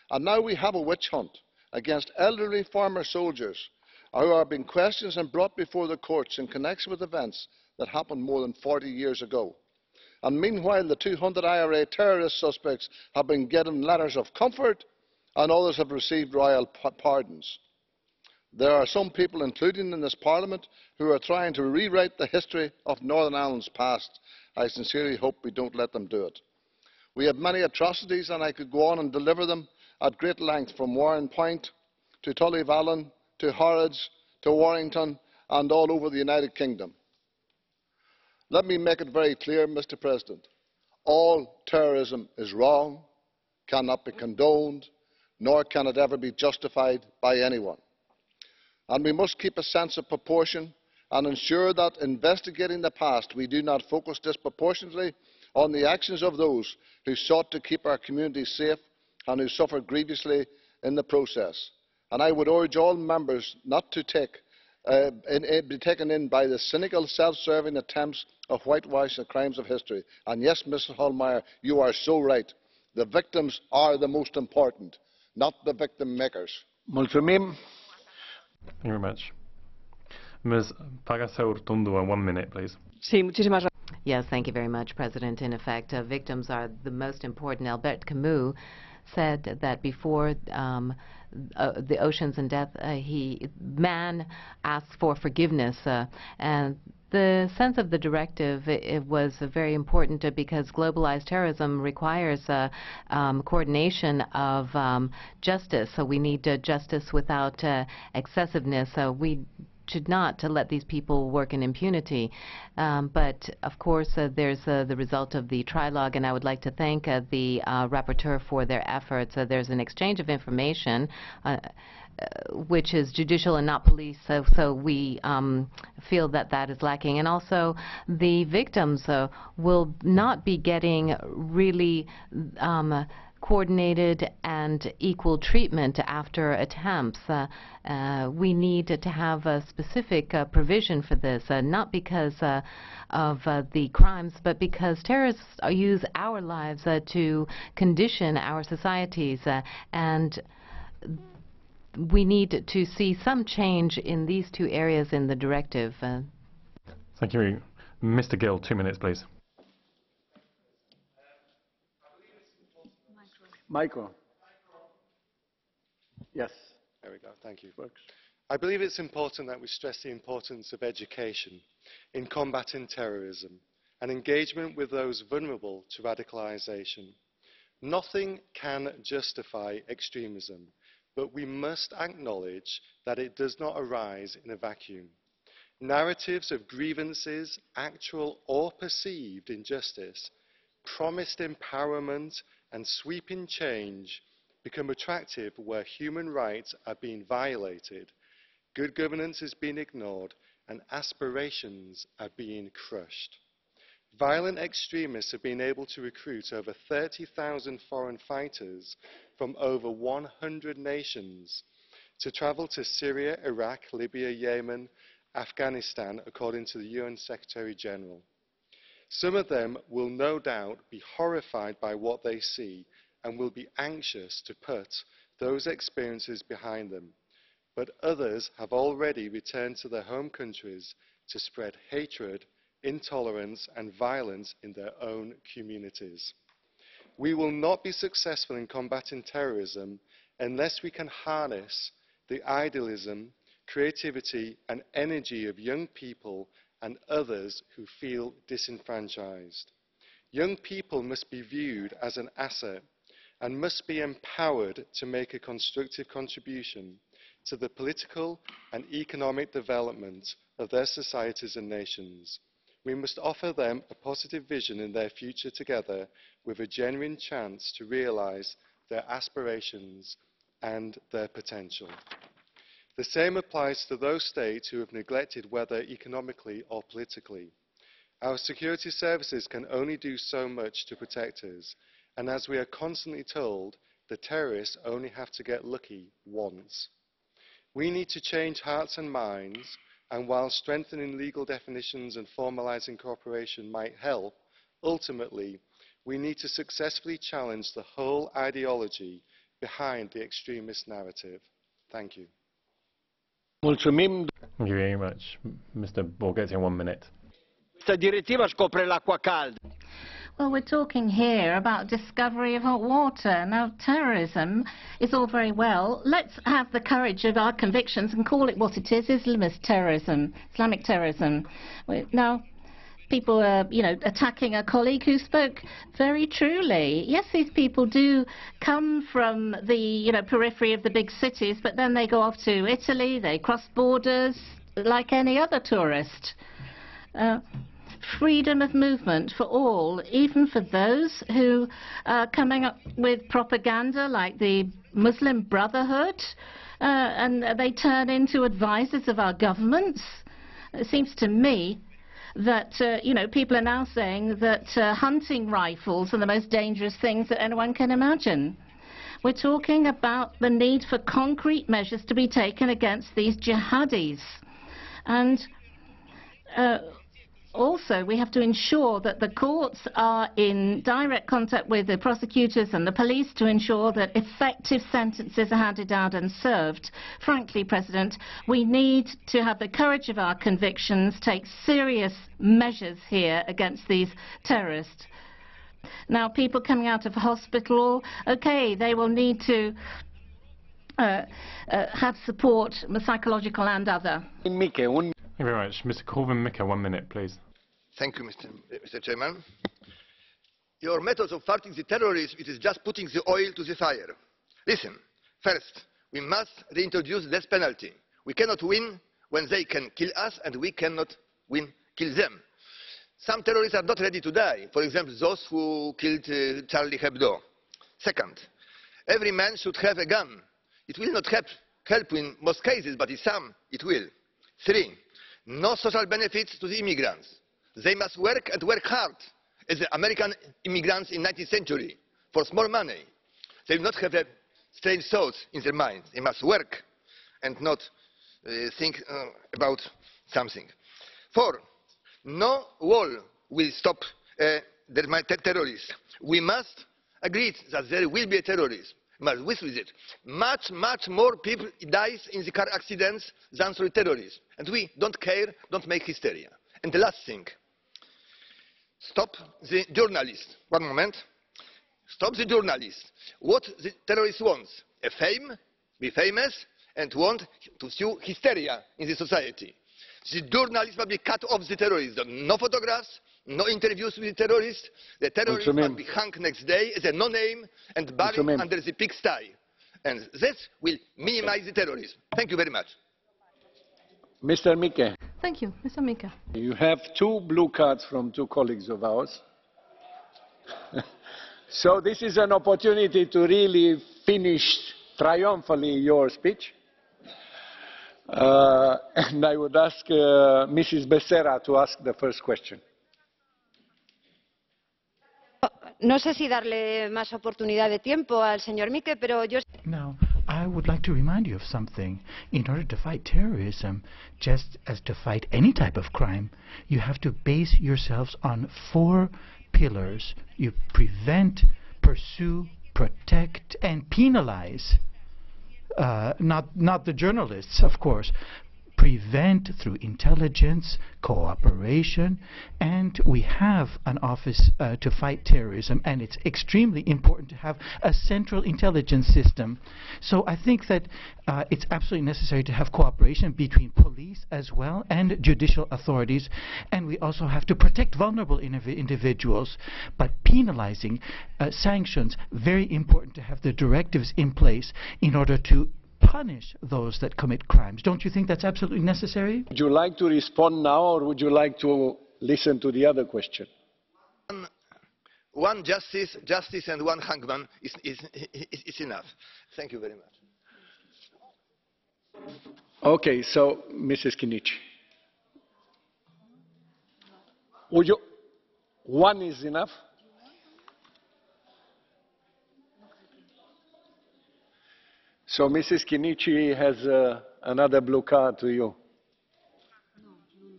And now we have a witch hunt against elderly former soldiers who are being questioned and brought before the courts in connection with events that happened more than 40 years ago. And meanwhile, the 200 IRA terrorist suspects have been given letters of comfort and others have received royal pardons. There are some people, including in this Parliament, who are trying to rewrite the history of Northern Ireland's past. I sincerely hope we don't let them do it. We have many atrocities, and I could go on and deliver them at great length, from Warren Point to Tullyvallen, to Harrods, to Warrington, and all over the United Kingdom. Let me make it very clear, Mr. President. All terrorism is wrong, cannot be condoned, nor can it ever be justified by anyone. And we must keep a sense of proportion and ensure that, investigating the past, we do not focus disproportionately on the actions of those who sought to keep our communities safe and who suffered grievously in the process. And I would urge all members not to be taken in by the cynical, self-serving attempts of whitewash the crimes of history. And yes, Mrs. Hohlmeier, you are so right. The victims are the most important, not the victim makers. Thank you very much. Ms. Pagasaurtundua, 1 minute, please. Yes, thank you very much, President. In effect, victims are the most important. Albert Camus said that before the oceans and death, man asks for forgiveness, and the sense of the directive, it was very important because globalized terrorism requires coordination of justice. So we need justice without excessiveness. We should not let these people work in impunity. But of course, there's the result of the trilogue, and I would like to thank the rapporteur for their efforts. There's an exchange of information which is judicial and not police, so we feel that that is lacking. And also, the victims will not be getting really coordinated and equal treatment after attempts. We need to have a specific provision for this, not because of the crimes, but because terrorists use our lives to condition our societies, and we need to see some change in these two areas in the directive. Thank you. Mr. Gill, 2 minutes, please. Michael. Yes. There we go. Thank you. I believe it's important that we stress the importance of education in combating terrorism and engagement with those vulnerable to radicalisation. Nothing can justify extremism, but we must acknowledge that it does not arise in a vacuum. Narratives of grievances, actual or perceived injustice, promised empowerment and sweeping change become attractive where human rights are being violated, good governance is being ignored, and aspirations are being crushed. Violent extremists have been able to recruit over 30,000 foreign fighters from over 100 nations to travel to Syria, Iraq, Libya, Yemen, Afghanistan, according to the UN Secretary General. Some of them will no doubt be horrified by what they see and will be anxious to put those experiences behind them. But others have already returned to their home countries to spread hatred, intolerance and violence in their own communities. We will not be successful in combating terrorism unless we can harness the idealism, creativity and energy of young people and others who feel disenfranchised. Young people must be viewed as an asset and must be empowered to make a constructive contribution to the political and economic development of their societies and nations. We must offer them a positive vision in their future together with a genuine chance to realise their aspirations and their potential. The same applies to those states who have neglected whether economically or politically. Our security services can only do so much to protect us, and as we are constantly told, the terrorists only have to get lucky once. We need to change hearts and minds, and while strengthening legal definitions and formalising cooperation might help, ultimately, we need to successfully challenge the whole ideology behind the extremist narrative. Thank you. Thank you very much. Mr. Borghetti, 1 minute. Well, we're talking here about discovery of hot water. Now, terrorism is all very well. Let's have the courage of our convictions and call it what it is, Islamist terrorism, Islamic terrorism. Now, people are, attacking a colleague who spoke very truly. Yes, these people do come from the, periphery of the big cities, but then they go off to Italy, they cross borders like any other tourist. Freedom of movement for all, even for those who are coming up with propaganda like the Muslim Brotherhood, and they turn into advisors of our governments. It seems to me that, people are now saying that hunting rifles are the most dangerous things that anyone can imagine. We're talking about the need for concrete measures to be taken against these jihadis. And also, we have to ensure that the courts are in direct contact with the prosecutors and the police to ensure that effective sentences are handed out and served. Frankly, President, we need to have the courage of our convictions, take serious measures here against these terrorists. Now, people coming out of hospital, okay, they will need to have support, psychological and other. Thank you very much. Mr. KORWIN-MIKKE, 1 minute, please. Thank you, Mr. Chairman. Your methods of fighting the terrorists, it is just putting the oil to the fire. Listen, first, we must reintroduce death penalty. We cannot win when they can kill us and we cannot kill them. Some terrorists are not ready to die, for example, those who killed Charlie Hebdo. Second, every man should have a gun. It will not help in most cases, but in some it will. 3, no social benefits to the immigrants. They must work and work hard, as the American immigrants in the 19th century, for small money. They will not have strange thoughts in their minds. They must work and not think about something. 4, no wall will stop terrorists. We must agree that there will be a terrorist. We must wish with it. Much more people die in the car accidents than through terrorism. And we don't care, don't make hysteria. And the last thing, stop the journalists. One moment. Stop the journalists. What the terrorist wants? A fame, be famous, and want to sow hysteria in the society. The journalists must be cut off the terrorists. No photographs, no interviews with the terrorists. The terrorists must be hung next day as a no-name and buried under the pigsty. And this will minimize the terrorism. Thank you very much. Mr. Mikke. Thank you, Mr. Mikke. You have 2 blue cards from 2 colleagues of ours. So this is an opportunity to really finish triumphantly your speech. And I would ask Mrs. Becerra to ask the first question. No sé si darle más oportunidad de tiempo al señor Mikke, pero yo... Now, I would like to remind you of something. In order to fight terrorism, just as to fight any type of crime, you have to base yourselves on 4 pillars. You prevent, pursue, protect, and penalize. Not the journalists, of course. Prevent through intelligence, cooperation, and we have an office to fight terrorism, and it's extremely important to have a central intelligence system. So I think that it's absolutely necessary to have cooperation between police as well and judicial authorities, and we also have to protect vulnerable individuals. But penalizing sanctions, very important to have the directives in place in order to punish those that commit crimes. Don't you think that's absolutely necessary? Would you like to respond now, or would you like to listen to the other question? One justice and one hangman is enough. Thank you very much. Okay, so Mrs. Chinnici. Would you? One is enough? So Mrs. Chinnici has another blue card to you.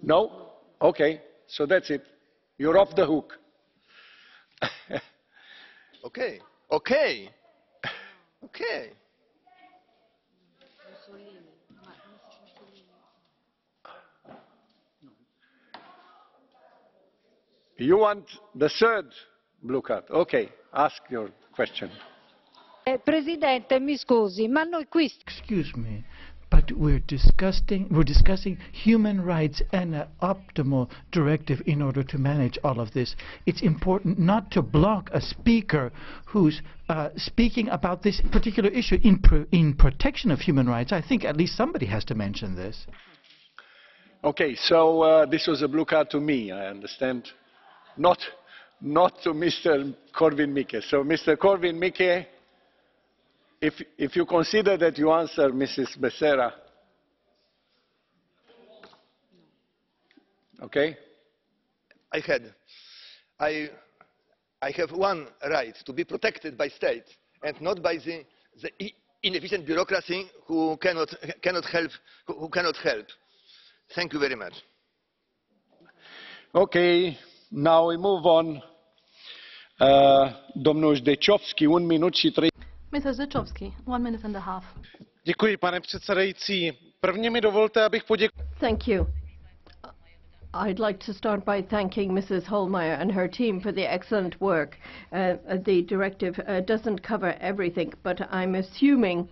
No? Okay, so that's it. You're off the hook. Okay. You want the 3rd blue card? Okay, ask your question. Presidente, mi scusi, ma noi qui... Excuse me, but we're discussing human rights and an optimal directive in order to manage all of this. It's important not to block a speaker who's speaking about this particular issue in protection of human rights. I think at least somebody has to mention this. Okay, so this was a blue card to me, I understand. Not to Mr. Korwin-Mikke. So Mr. Korwin-Mikke, if you consider that you answer Mrs. Becerra, okay? I have one right, to be protected by state and not by the inefficient bureaucracy who cannot help. Thank you very much. Okay, now we move on. Domnul Zdechovský, 1 minut și 3. Mr. Zdechovský, 1 minute and a half. Děkuji, pane předsedající. Prvně mi dovolte, abych poděkoval. Thank you. I'd like to start by thanking Mrs. Hohlmeier and her team for the excellent work. The directive doesn't cover everything, but I'm assuming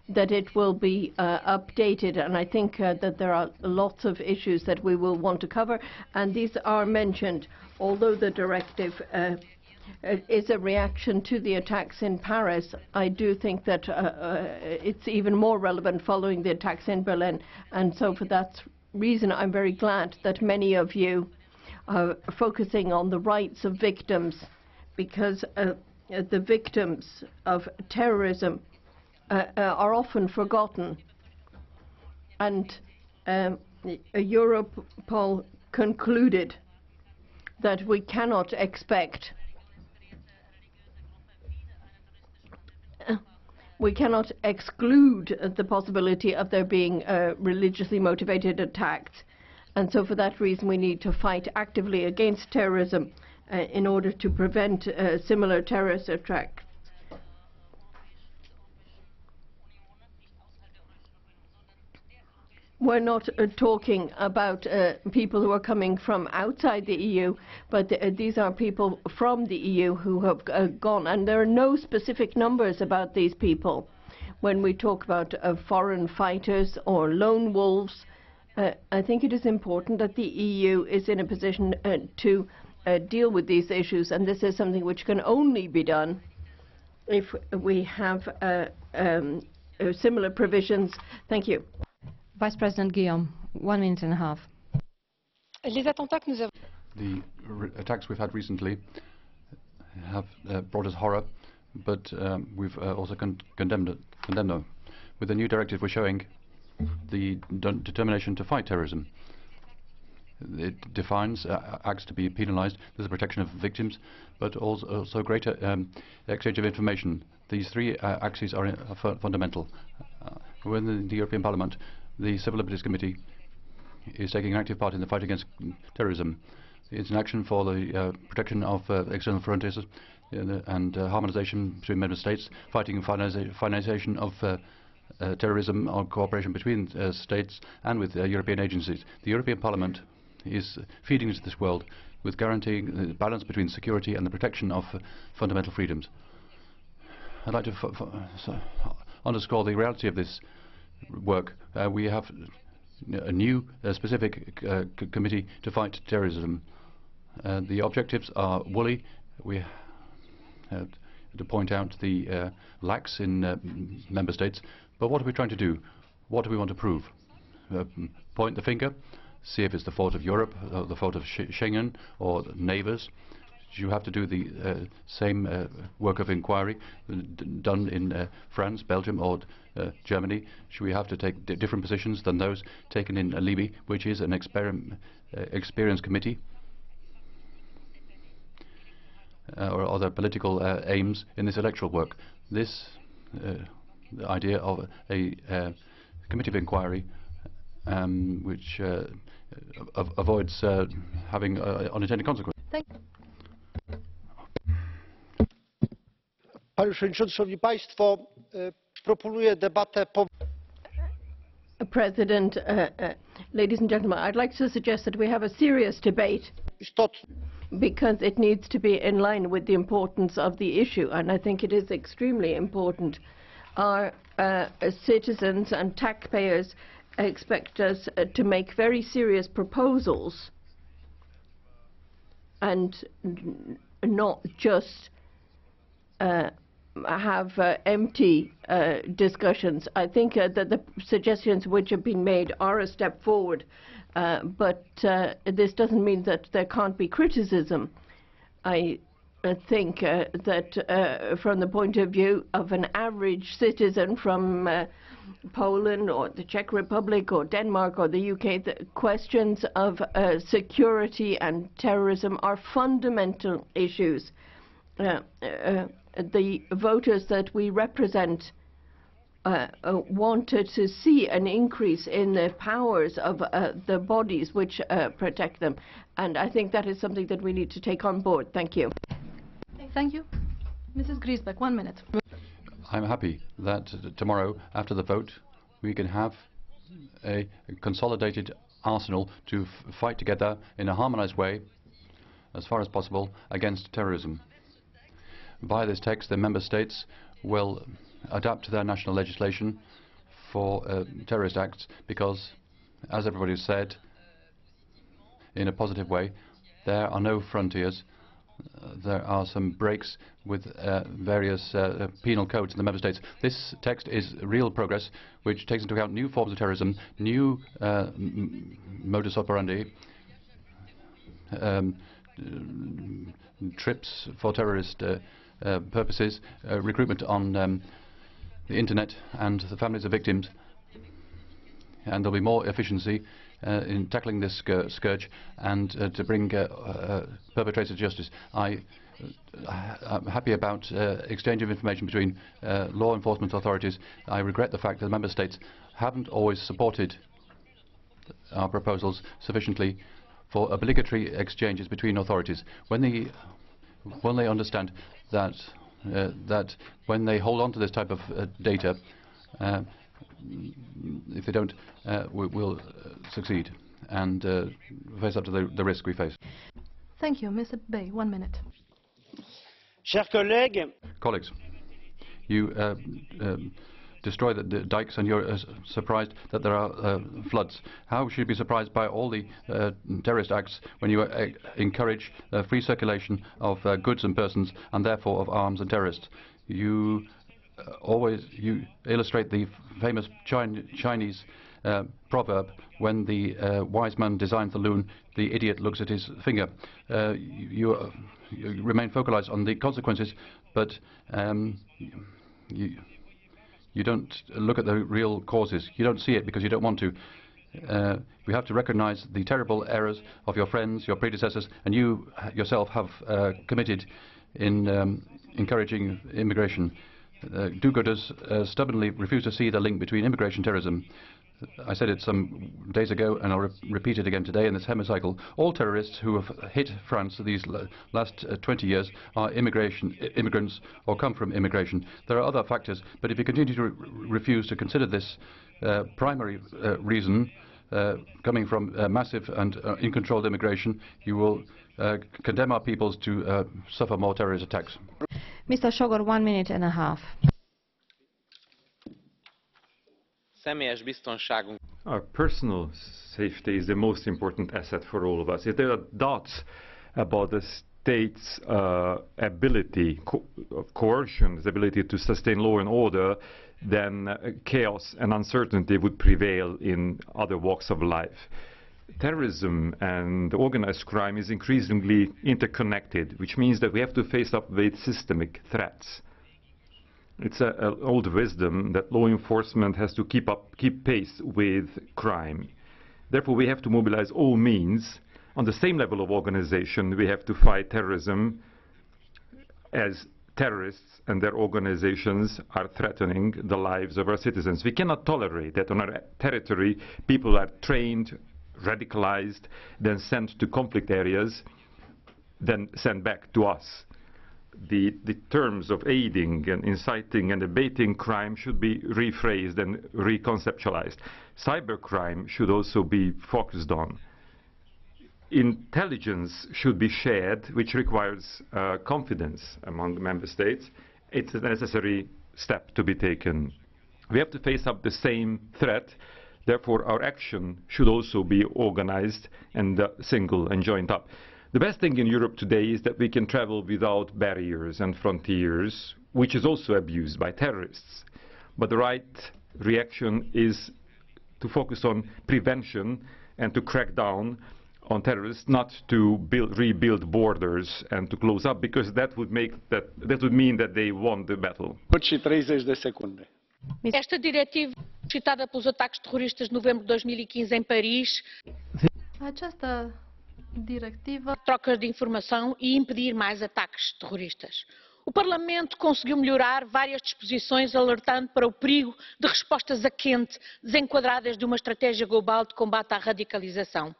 that it will be updated, and I think that there are lots of issues that we will want to cover, and these are mentioned. Although the directive is a reaction to the attacks in Paris. I do think that it's even more relevant following the attacks in Berlin, and so for that reason I'm very glad that many of you are focusing on the rights of victims, because the victims of terrorism are often forgotten. And Europol concluded that we cannot exclude the possibility of there being religiously motivated attacks. And so for that reason we need to fight actively against terrorism in order to prevent similar terrorist attacks. We're not talking about people who are coming from outside the EU, but these are people from the EU who have gone, and there are no specific numbers about these people. When we talk about foreign fighters or lone wolves, I think it is important that the EU is in a position to deal with these issues, and this is something which can only be done if we have similar provisions. Thank you. Vice President Guillaume, 1 minute and a half. The attacks we've had recently have brought us horror, but we've also condemned them. With the new directive, we're showing the determination to fight terrorism. It defines acts to be penalized. There's a protection of victims, but also greater exchange of information. These three axes are fundamental. Within the European Parliament, the Civil Liberties Committee is taking an active part in the fight against terrorism. It's an action for the protection of external frontiers and harmonization between member states, fighting financing of terrorism or cooperation between states and with European agencies. The European Parliament is feeding into this world with guaranteeing the balance between security and the protection of fundamental freedoms. I'd like to underscore the reality of this work. We have a new specific committee to fight terrorism. The objectives are woolly. We have to point out the lacks in member states. But what are we trying to do? What do we want to prove? Point the finger, see if it's the fault of Europe, or the fault of Schengen, or neighbours. You have to do the same work of inquiry done in France, Belgium, or Germany. Should we have to take different positions than those taken in Libya, which is an experienced committee, or other political aims in this electoral work? This the idea of a committee of inquiry which avoids having unintended consequences. Thank you. Panie Przewodniczący, Szanowni Państwo, proponuję debatę. President, ladies and gentlemen, I'd like to suggest that we have a serious debate because it needs to be in line with the importance of the issue, and I think it is extremely important. Our citizens and taxpayers expect us to make very serious proposals and not just have empty discussions. I think that the suggestions which have been made are a step forward, but this doesn't mean that there can't be criticism. I think that from the point of view of an average citizen from Poland or the Czech Republic or Denmark or the UK, the questions of security and terrorism are fundamental issues. The voters that we represent wanted to see an increase in the powers of the bodies which protect them, and I think that is something that we need to take on board. Thank you. Thank you. Mrs. Griesbeck, 1 minute. I'm happy that tomorrow, after the vote, we can have a consolidated arsenal to fight together in a harmonized way, as far as possible, against terrorism. By this text, the member states will adapt to their national legislation for terrorist acts because, as everybody has said, in a positive way, there are no frontiers. there are some breaks with various penal codes in the member states. This text is real progress, which takes into account new forms of terrorism, new modus operandi, trips for terrorist purposes, recruitment on the internet, and the families of victims. And there'll be more efficiency in tackling this scourge and to bring perpetrators to justice. I'm happy about exchange of information between law enforcement authorities. I regret the fact that the member states haven't always supported our proposals sufficiently for obligatory exchanges between authorities. When they understand that that when they hold on to this type of data, if they don't, we'll succeed and face up to the risk we face. Thank you. Mr. Bay, 1 minute. Colleagues, you destroy the dikes and you're surprised that there are floods. How should you be surprised by all the terrorist acts when you encourage free circulation of goods and persons and therefore of arms and terrorists? You you illustrate the famous Chinese proverb, when the wise man designs the loon, the idiot looks at his finger. You remain focalized on the consequences, but you don't look at the real causes. You don't see it because you don't want to. We have to recognize the terrible errors of your friends, your predecessors, and you yourself have committed in encouraging immigration. Do-gooders stubbornly refuse to see the link between immigration and terrorism. I said it some days ago, and I'll repeat it again today in this hemicycle. All terrorists who have hit France these last 20 years are immigrants or come from immigration. There are other factors, but if you continue to refuse to consider this primary reason coming from massive and uncontrolled immigration, you will condemn our peoples to suffer more terrorist attacks. Mr. Sógor, 1 minute and a half. Our personal safety is the most important asset for all of us. If there are doubts about the state's ability, coercion's ability to sustain law and order, then chaos and uncertainty would prevail in other walks of life. Terrorism and organized crime is increasingly interconnected, which means that we have to face up with systemic threats. It's an old wisdom that law enforcement has to keep pace with crime. Therefore, we have to mobilize all means. On the same level of organization, we have to fight terrorism as terrorists and their organizations are threatening the lives of our citizens. We cannot tolerate that on our territory people are trained, radicalized, then sent to conflict areas, then sent back to us. The terms of aiding and inciting and abating crime should be rephrased and reconceptualized. Cybercrime should also be focused on. Intelligence should be shared, which requires confidence among the member states. It's a necessary step to be taken. We have to face up the same threat. Therefore, our action should also be organized and single and joined up. The best thing in Europe today is that we can travel without barriers and frontiers, which is also abused by terrorists. But the right reaction is to focus on prevention and to crack down on terrorists, not to rebuild borders and to close up, because that would mean that they won the battle. Esta diretiva citada pelos ataques terroristas de novembro de 2015 em Paris. Această directivă trocas de informação e impedir mais ataques terroristas. O Parlamento conseguiu melhorar várias disposições, alertando para o perigo de respostas a quente, desenquadradas de uma estratégia global de combate à radicalização.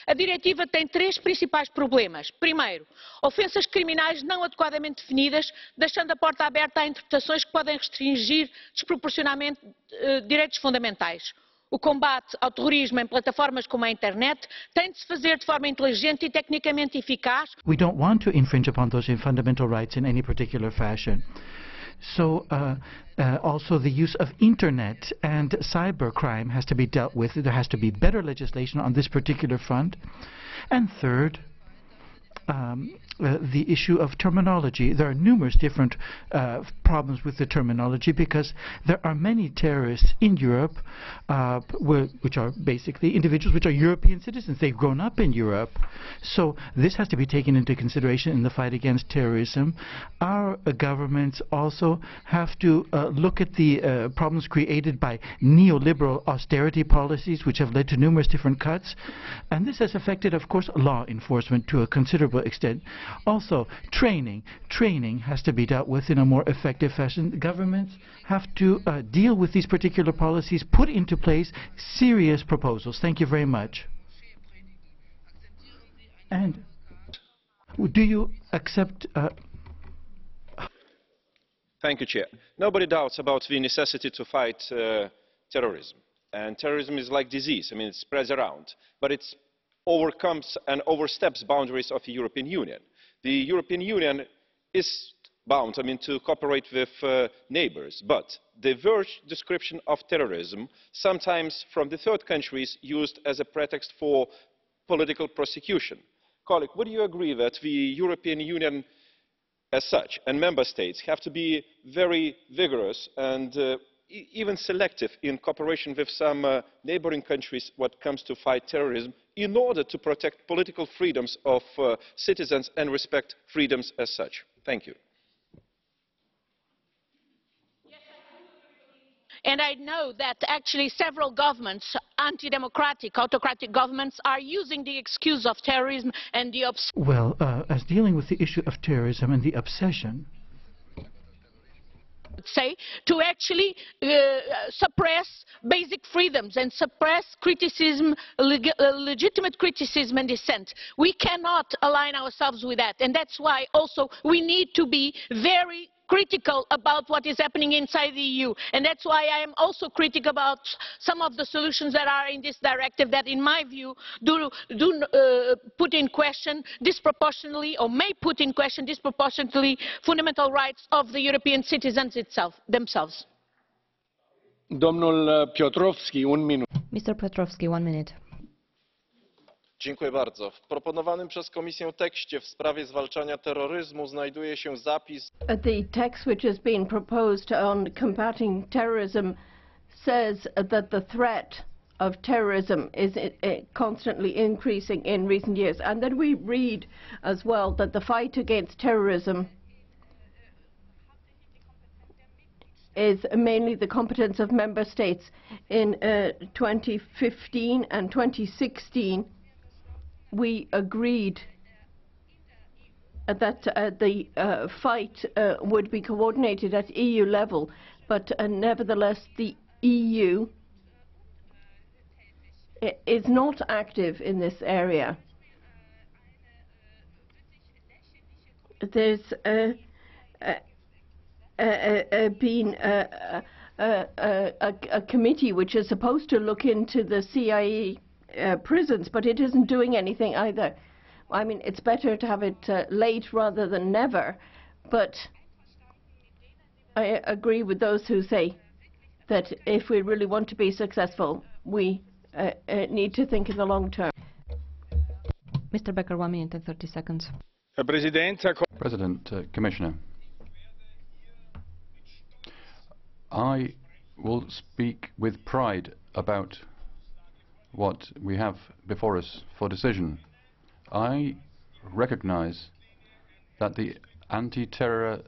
A diretiva tem 3 principais problemas. Primeiro, ofensas criminais não adequadamente definidas, deixando a porta aberta a interpretações que podem restringir desproporcionadamente direitos fundamentais. O combate ao terrorismo em plataformas como a internet tem de se fazer de forma inteligente e tecnicamente eficaz. We don't want to infringe upon those fundamental rights in any particular fashion. So also the use of internet and cybercrime has to be dealt with. There has to be better legislation on this particular front. And third, the issue of terminology. There are numerous different problems with the terminology because there are many terrorists in Europe which are basically individuals which are European citizens. They've grown up in Europe. So this has to be taken into consideration in the fight against terrorism. Our governments also have to look at the problems created by neoliberal austerity policies which have led to numerous different cuts. And this has affected, of course, law enforcement to a considerable extent. Also, training has to be dealt with in a more effective fashion. Governments have to deal with these particular policies, put into place serious proposals. Thank you very much. And do you accept... Thank you, Chair. Nobody doubts about the necessity to fight terrorism. And terrorism is like disease. I mean, it spreads around. But it overcomes and oversteps boundaries of the European Union. The European Union is bound, to cooperate with neighbours. But the worst description of terrorism, sometimes from the third countries, used as a pretext for political prosecution. Colleague, would you agree that the European Union as such and member states have to be very vigorous and even selective in cooperation with some neighbouring countries when it comes to fight terrorism in order to protect political freedoms of citizens and respect freedoms as such? Thank you. And I know that actually several governments, anti-democratic, autocratic governments, are using the excuse of terrorism and the Well, as dealing with the issue of terrorism and the obsession, say, to actually suppress basic freedoms and suppress criticism, legitimate criticism and dissent. We cannot align ourselves with that, and that's why also we need to be very critical about what is happening inside the EU, and that's why I am also critical about some of the solutions that are in this directive that, in my view, do put in question disproportionately, or may put in question disproportionately, fundamental rights of the European citizens themselves. Domnul Piotrowski, 1 minut. Mr. Piotrowski, 1 minute. Dziękuję bardzo. W proponowanym przez Komisję tekście w sprawie zwalczania terroryzmu znajduje się zapis. The text which has been proposed on combating terrorism says that the threat of terrorism is constantly increasing in recent years, and then we read as well that the fight against terrorism is mainly the competence of member states. In 2015 and 2016 we agreed that the fight would be coordinated at EU level, but nevertheless the EU is not active in this area. There's been a committee which is supposed to look into the CIA prisons, but it isn't doing anything either. I mean, it's better to have it late rather than never, but I agree with those who say that if we really want to be successful, we need to think in the long term. Mr. Becker, 1 minute and 30 seconds. President, Commissioner, I will speak with pride about what we have before us for decision. I recognize that the anti-terror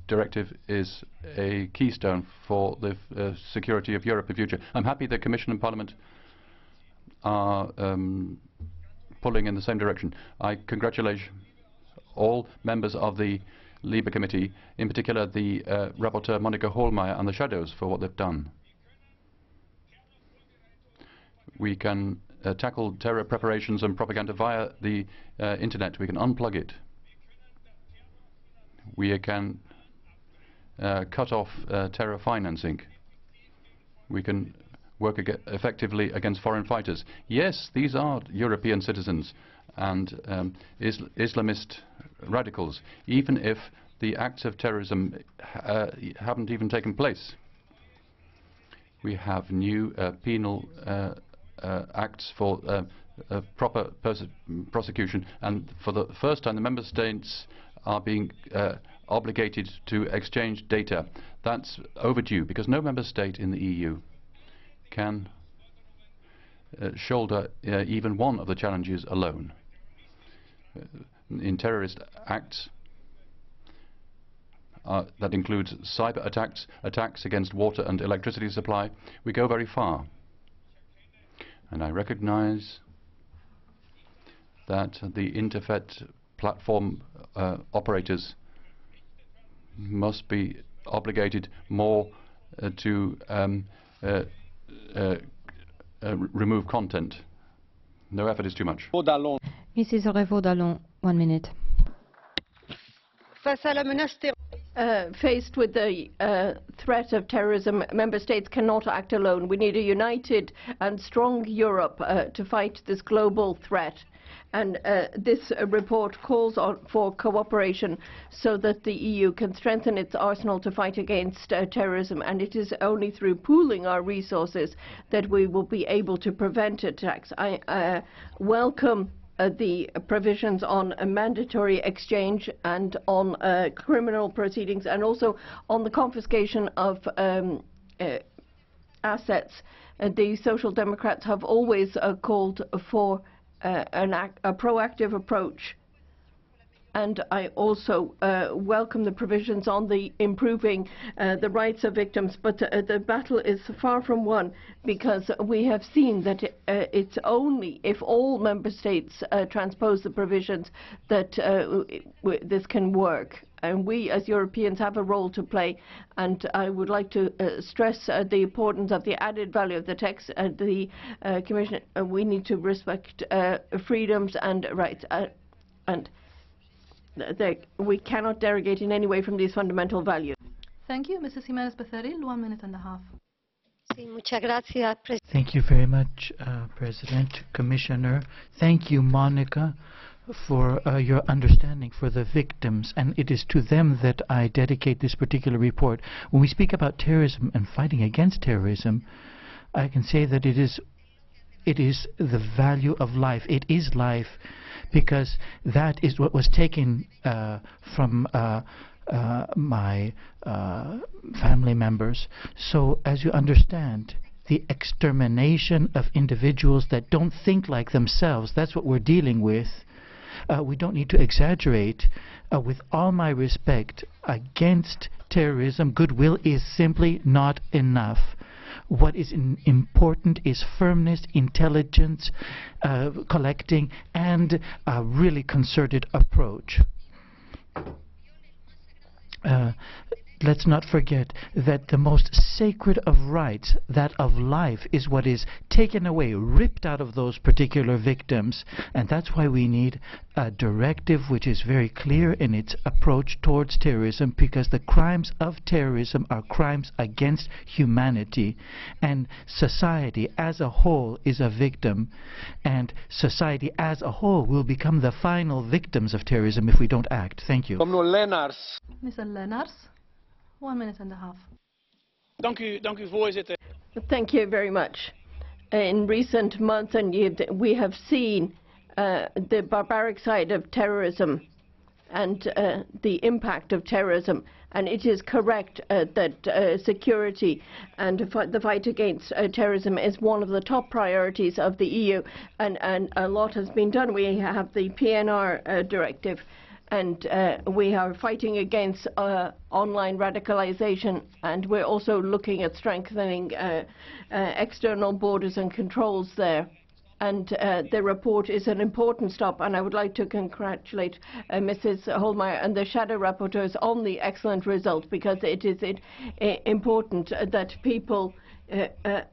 directive is a keystone for the security of Europe in future. I'm happy the Commission and Parliament are pulling in the same direction. I congratulate all members of the LIBE Committee, in particular the rapporteur Monika HOHLMEIER and the shadows for what they've done. We can tackle terror preparations and propaganda via the internet. We can unplug it. We can cut off terror financing. We can work effectively against foreign fighters. Yes, these are European citizens and Islamist radicals, even if the acts of terrorism haven't even taken place. We have new penal acts for proper prosecution, and for the first time the member states are being obligated to exchange data. That's overdue, because no member state in the EU can shoulder even one of the challenges alone. In terrorist acts, that includes cyber attacks, attacks against water and electricity supply, we go very far. And I recognize that the Interfet platform operators must be obligated more to remove content. No effort is too much. Mrs. Revaud-Dallon, 1 minute. Faced with the threat of terrorism, member states cannot act alone. We need a united and strong Europe to fight this global threat. And this report calls for cooperation so that the EU can strengthen its arsenal to fight against terrorism. And it is only through pooling our resources that we will be able to prevent attacks. I welcome the provisions on a mandatory exchange and on criminal proceedings, and also on the confiscation of assets. The Social Democrats have always called for a proactive approach, and I also welcome the provisions on the improving the rights of victims, but the battle is far from won, because we have seen that it's only if all member states transpose the provisions that this can work. And we as Europeans have a role to play, and I would like to stress the importance of the added value of the text. The Commission, we need to respect freedoms and rights, and we cannot derogate in any way from these fundamental values. Thank you. Mrs. Jimenez Becerril, 1 minute and a half. Thank you very much, President, Commissioner. Thank you, Monica, for your understanding for the victims, and it is to them that I dedicate this particular report. When we speak about terrorism and fighting against terrorism, I can say that it is the value of life. It is life, because that is what was taken from my family members. So, as you understand, the extermination of individuals that don't think like themselves, that's what we're dealing with. We don't need to exaggerate. With all my respect, against terrorism, goodwill is simply not enough. What is important is firmness, intelligence, collecting, and a really concerted approach. Let's not forget that the most sacred of rights, that of life, is what is taken away, ripped out of those particular victims. And that's why we need a directive which is very clear in its approach towards terrorism, because the crimes of terrorism are crimes against humanity. And society as a whole is a victim. And society as a whole will become the final victims of terrorism if we don't act. Thank you. Mr. Lenars. 1 minute and a half. Thank you very much. In recent months and years, we have seen the barbaric side of terrorism and the impact of terrorism. And it is correct that security and the fight against terrorism is one of the top priorities of the EU. And a lot has been done. We have the PNR directive. And we are fighting against online radicalization, and we're also looking at strengthening external borders and controls there. And the report is an important step, and I would like to congratulate Mrs. Hohlmeier and the shadow rapporteurs on the excellent result, because it is important that people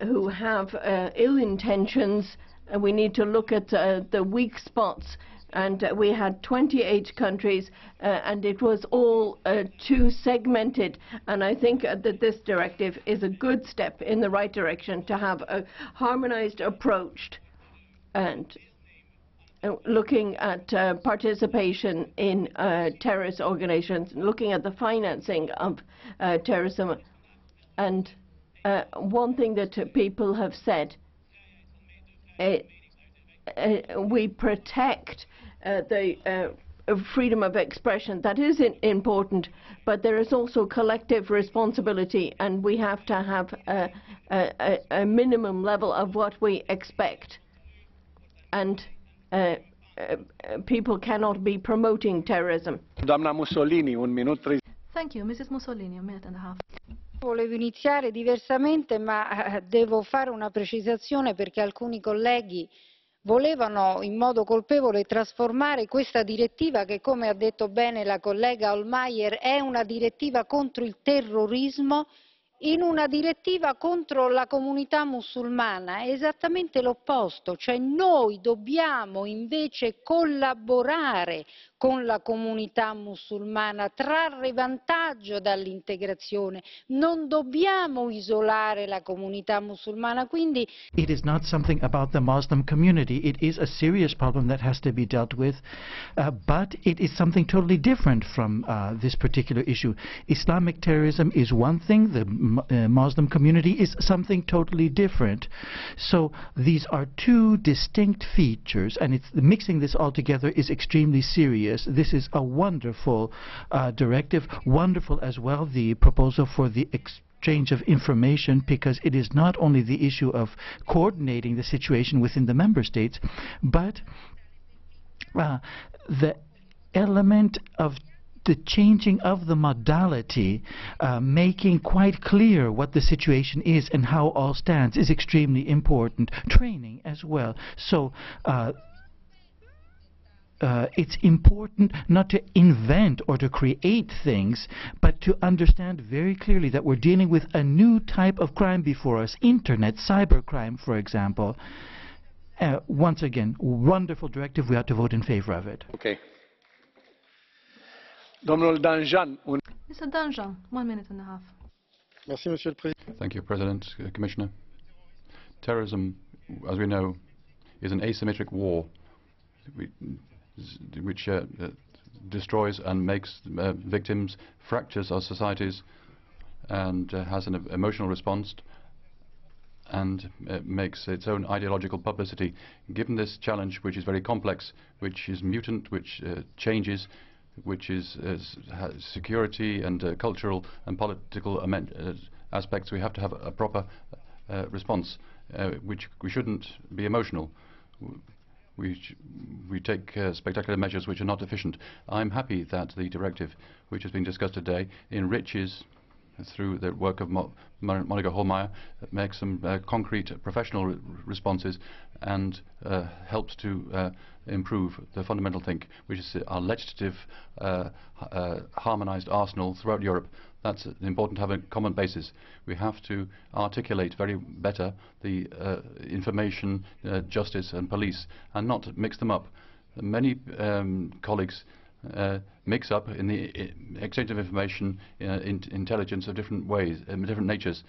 who have ill intentions, we need to look at the weak spots. And we had 28 countries, and it was all too segmented. And I think that this directive is a good step in the right direction to have a harmonized approach and looking at participation in terrorist organizations, looking at the financing of terrorism. And one thing that people have said, we protect the freedom of expression. That is important, but there is also collective responsibility, and we have to have a minimum level of what we expect. And people cannot be promoting terrorism. Doamna Mussolini, 1 minut 30. Thank you. Mrs. Mussolini, a minute and a half. Volevo iniziare diversamente, ma devo fare una precisazione perché alcuni colleghi volevano in modo colpevole trasformare questa direttiva, che come ha detto bene la collega Hohlmeier è una direttiva contro il terrorismo, in una direttiva contro la comunità musulmana. È esattamente l'opposto, cioè noi dobbiamo invece collaborare con la comunità musulmana, trarre vantaggio dall'integrazione, non dobbiamo isolare la comunità musulmana. Quindi it is not something about the Muslim community. It is a serious problem that has to be dealt with, but it is something totally different from this particular issue. Islamic terrorism is one thing, the Muslim community is something totally different. So these are two distinct features, and mixing this all together is extremely serious. This is a wonderful directive, wonderful as well the proposal for the exchange of information, because it is not only the issue of coordinating the situation within the member states, but the element of the changing of the modality, making quite clear what the situation is and how all stands is extremely important. Training as well. So it's important not to invent or to create things, but to understand very clearly that we're dealing with a new type of crime before us, internet, cybercrime, for example. Once again, wonderful directive. We ought to vote in favor of it. Okay. Domnul Danjean. Mr. Danjean, 1 minute and a half. Merci, Monsieur le Président. Thank you, President, Commissioner. Terrorism, as we know, is an asymmetric war which destroys and makes victims, fractures our societies, and has an emotional response, and makes its own ideological publicity. Given this challenge, which is very complex, which is mutant, which changes, which is security and cultural and political aspects, we have to have a proper response, which we shouldn't be emotional. We take spectacular measures which are not efficient. I'm happy that the directive which has been discussed today enriches, through the work of Monika HOHLMEIER, makes some concrete professional responses and helps to improve the fundamental thing, which is our legislative harmonized arsenal throughout Europe. That's important to have a common basis. We have to articulate very better the information, justice and police, and not mix them up. Many colleagues mix up in the exchange of information, intelligence of different ways, different natures.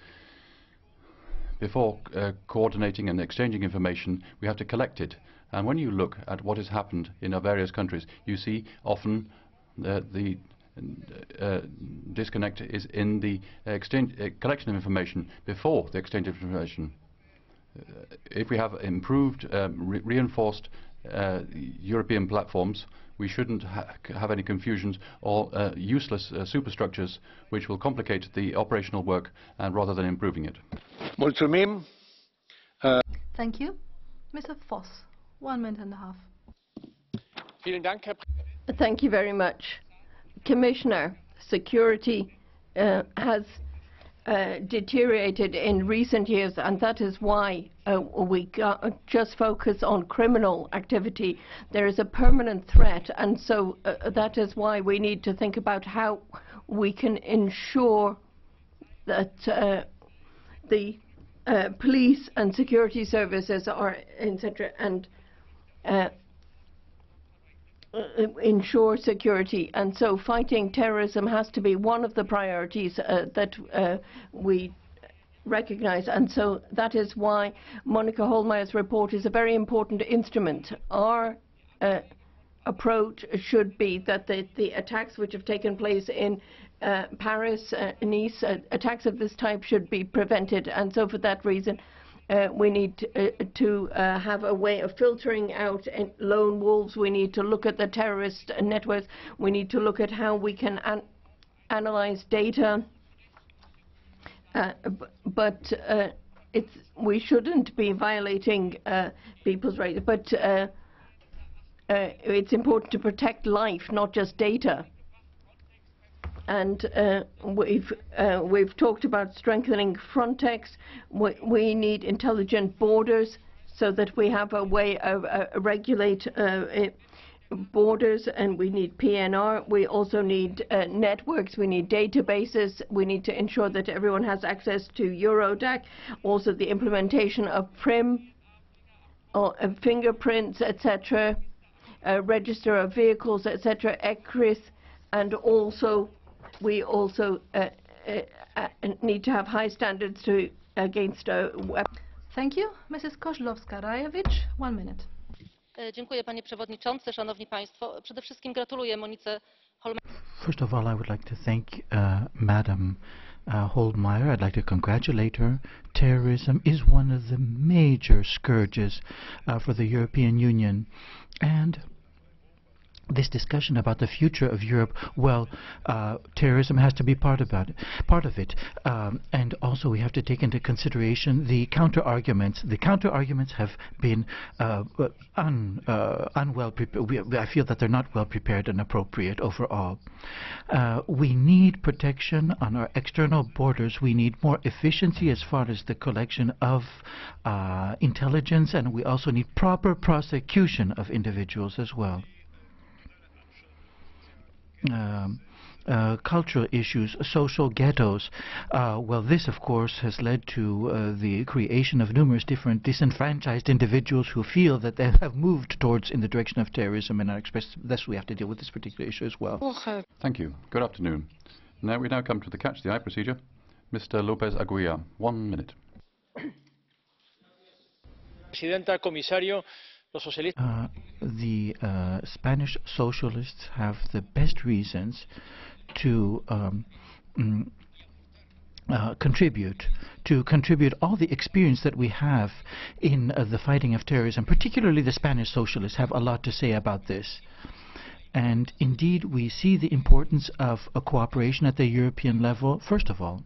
Before coordinating and exchanging information, we have to collect it. And when you look at what has happened in our various countries, you see often the disconnect is in the collection of information before the exchange of information. If we have improved, reinforced European platforms, we shouldn't have any confusions or useless superstructures which will complicate the operational work rather than improving it. Mulțumim. Thank you. Mr. Voss, 1 minute and a half. Thank you very much. Commissioner, security has deteriorated in recent years, and that is why we just focus on criminal activity. There is a permanent threat, and so that is why we need to think about how we can ensure that the police and security services are, etc., and ensure security. And so fighting terrorism has to be one of the priorities that we recognize, and so that is why Monika HOHLMEIER's report is a very important instrument. Our approach should be that the attacks which have taken place in Paris, Nice, attacks of this type should be prevented, and so for that reason We need to have a way of filtering out lone wolves. We need to look at the terrorist networks. We need to look at how we can analyze data. We shouldn't be violating people's rights. But it's important to protect life, not just data. And we've talked about strengthening Frontex. We need intelligent borders so that we have a way of regulate borders, and we need PNR. We also need networks. We need databases. We need to ensure that everyone has access to Eurodac. Also, the implementation of PRIM, fingerprints, etc., register of vehicles, etc., ECRIS, and also we also need to have high standards against weapons. Thank you. Mrs. Kozłowska-Rajewicz, 1 minute. Dziękuję, panie przewodniczący, szanowni państwo. Przede wszystkim gratuluję Monice HOHLMEIER. First of all, I would like to thank Madam HOHLMEIER. I'd like to congratulate her. Terrorism is one of the major scourges for the European Union, and this discussion about the future of Europe, well, terrorism has to be part of it. And also we have to take into consideration the counter-arguments. The counter-arguments have been unwell prepared. I feel that they're not well prepared and appropriate overall. We need protection on our external borders. We need more efficiency as far as the collection of intelligence, and we also need proper prosecution of individuals as well. Cultural issues, social ghettos. Well, this, of course, has led to the creation of numerous different disenfranchised individuals who feel that they have moved towards in the direction of terrorism, and are expressed. Thus, we have to deal with this particular issue as well. Thank you. Good afternoon. We now come to the Catch the Eye procedure. Mr. López Aguilar, 1 minute. Presidenta, comisario. The Spanish socialists have the best reasons to contribute all the experience that we have in the fighting of terrorism. Particularly the Spanish socialists have a lot to say about this. And indeed, we see the importance of a cooperation at the European level. First of all,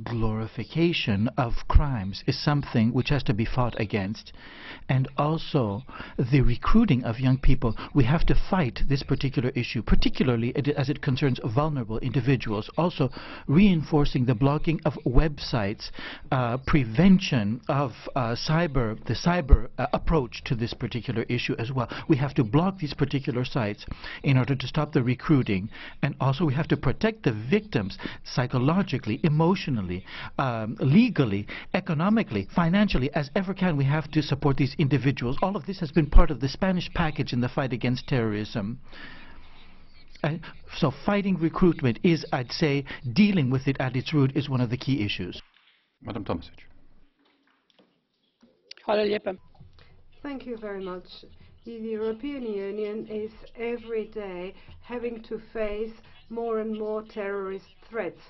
glorification of crimes is something which has to be fought against, and also the recruiting of young people. We have to fight this particular issue, particularly as it concerns vulnerable individuals. Also reinforcing the blocking of websites, prevention of the cyber approach to this particular issue as well. We have to block these particular sites in order to stop the recruiting, and also we have to protect the victims psychologically, emotionally, legally, economically, financially, as ever can. We have to support these individuals. All of this has been part of the Spanish package in the fight against terrorism. So fighting recruitment is, I'd say, dealing with it at its root is one of the key issues. Madam Tomasic. Thank you very much. The European Union is every day having to face more and more terrorist threats.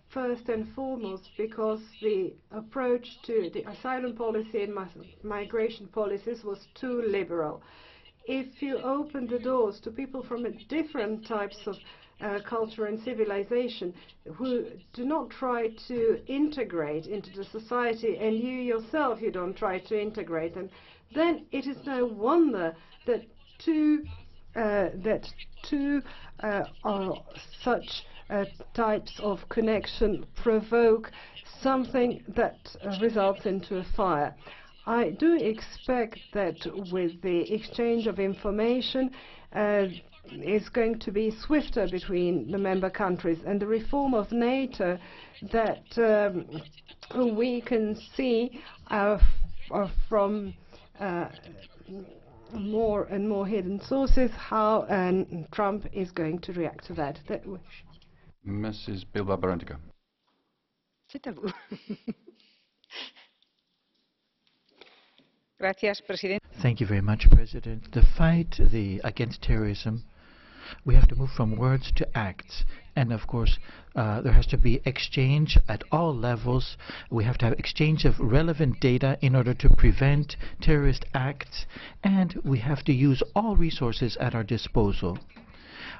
First and foremost, because the approach to the asylum policy and migration policies was too liberal. If you open the doors to people from different types of culture and civilization who do not try to integrate into the society, and you yourself, you don't try to integrate them, then it is no wonder that such types of connection provoke something that results into a fire. I do expect that with the exchange of information is going to be swifter between the member countries, and the reform of NATO that we can see from more and more hidden sources how Trump is going to react to that. Mrs. Bilbao Barandica. C'est à vous. Thank you very much, President. The fight against terrorism we have to move from words to acts. And of course, there has to be exchange at all levels. We have to have exchange of relevant data in order to prevent terrorist acts. And we have to use all resources at our disposal.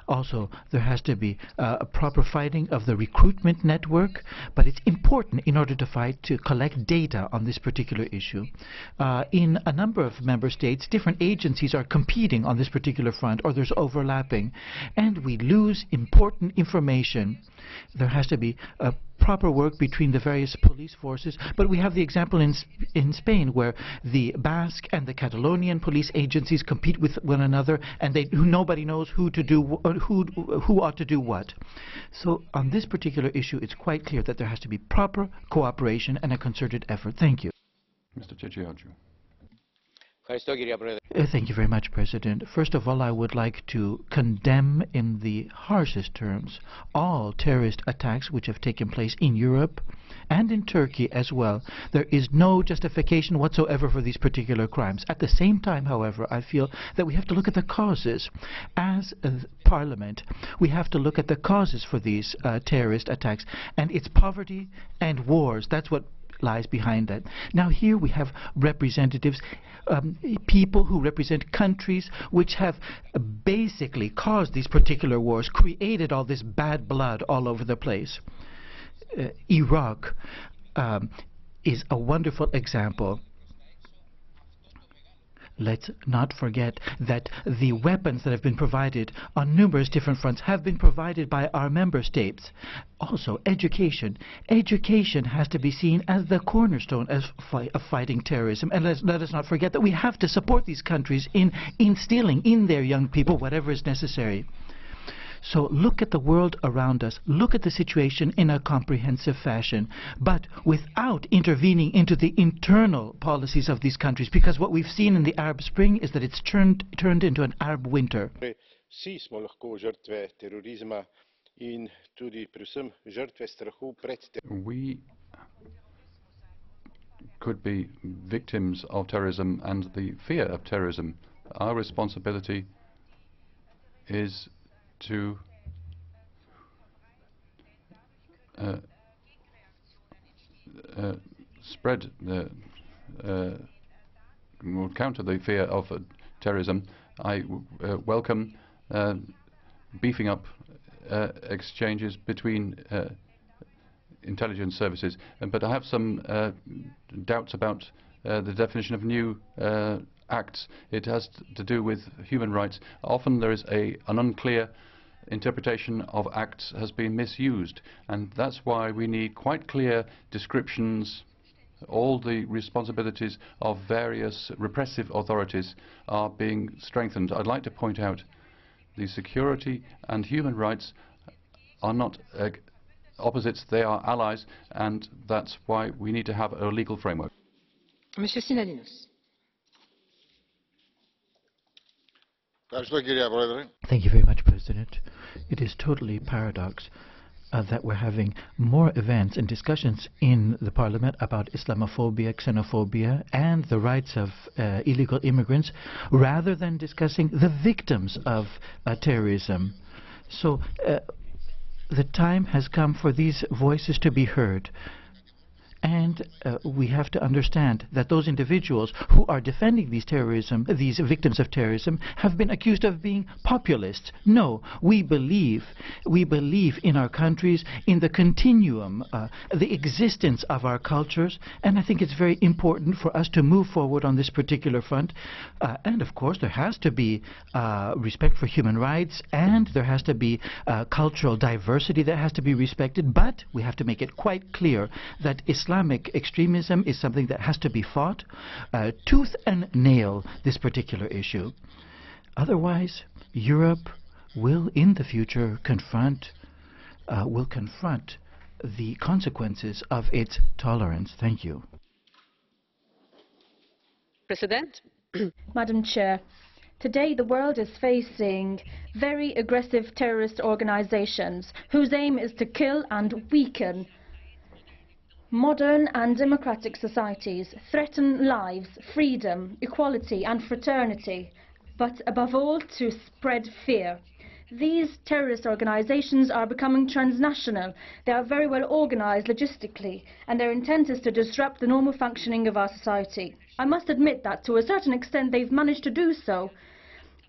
Also, there has to be a proper fighting of the recruitment network, but it's important in order to fight to collect data on this particular issue. In a number of member states, different agencies are competing on this particular front, or there's overlapping, and we lose important information. There has to be a proper work between the various police forces, but we have the example in Spain where the Basque and the Catalonian police agencies compete with one another, and nobody knows who ought to do what. So on this particular issue, it's quite clear that there has to be proper cooperation and a concerted effort. Thank you. Mr. Georgiou. Thank you very much, President. First of all, I would like to condemn in the harshest terms all terrorist attacks which have taken place in Europe and in Turkey as well. There is no justification whatsoever for these particular crimes. At the same time, however, I feel that we have to look at the causes. As a Parliament, we have to look at the causes for these terrorist attacks, and it's poverty and wars. That's what lies behind that. Now here we have representatives, people who represent countries which have basically caused these particular wars, created all this bad blood all over the place. Iraq is a wonderful example. Let's not forget that the weapons that have been provided on numerous different fronts have been provided by our member states. Also, education. Education has to be seen as the cornerstone of fighting terrorism. And let us not forget that we have to support these countries in instilling in their young people whatever is necessary. So look at the world around us, look at the situation in a comprehensive fashion, but without intervening into the internal policies of these countries, because what we've seen in the Arab Spring is that it's turned into an Arab winter. We could be victims of terrorism and the fear of terrorism. Our responsibility is to spread counter the fear of terrorism. I welcome beefing up exchanges between intelligence services, but I have some doubts about the definition of new acts. It has to do with human rights. Often there is an unclear interpretation of acts has been misused, and that's why we need quite clear descriptions. All the responsibilities of various repressive authorities are being strengthened. I'd like to point out the security and human rights are not opposites, they are allies, and that's why we need to have a legal framework. Monsieur Synadinos. Thank you very much, President. It is totally paradox that we're having more events and discussions in the Parliament about Islamophobia, xenophobia, and the rights of illegal immigrants, rather than discussing the victims of terrorism. So the time has come for these voices to be heard. And we have to understand that those individuals who are defending these victims of terrorism have been accused of being populists. No, we believe in our countries, in the continuum, the existence of our cultures, and I think it's very important for us to move forward on this particular front. And of course, there has to be respect for human rights, and there has to be cultural diversity that has to be respected, but we have to make it quite clear that Islamic extremism is something that has to be fought tooth and nail, this particular issue. Otherwise, Europe will in the future confront the consequences of its tolerance. Thank you. President. Madam Chair, today the world is facing very aggressive terrorist organizations whose aim is to kill and weaken modern and democratic societies, threaten lives, freedom, equality and fraternity, but above all to spread fear. These terrorist organizations are becoming transnational. They are very well organized logistically, and their intent is to disrupt the normal functioning of our society. I must admit that, to a certain extent, they've managed to do so.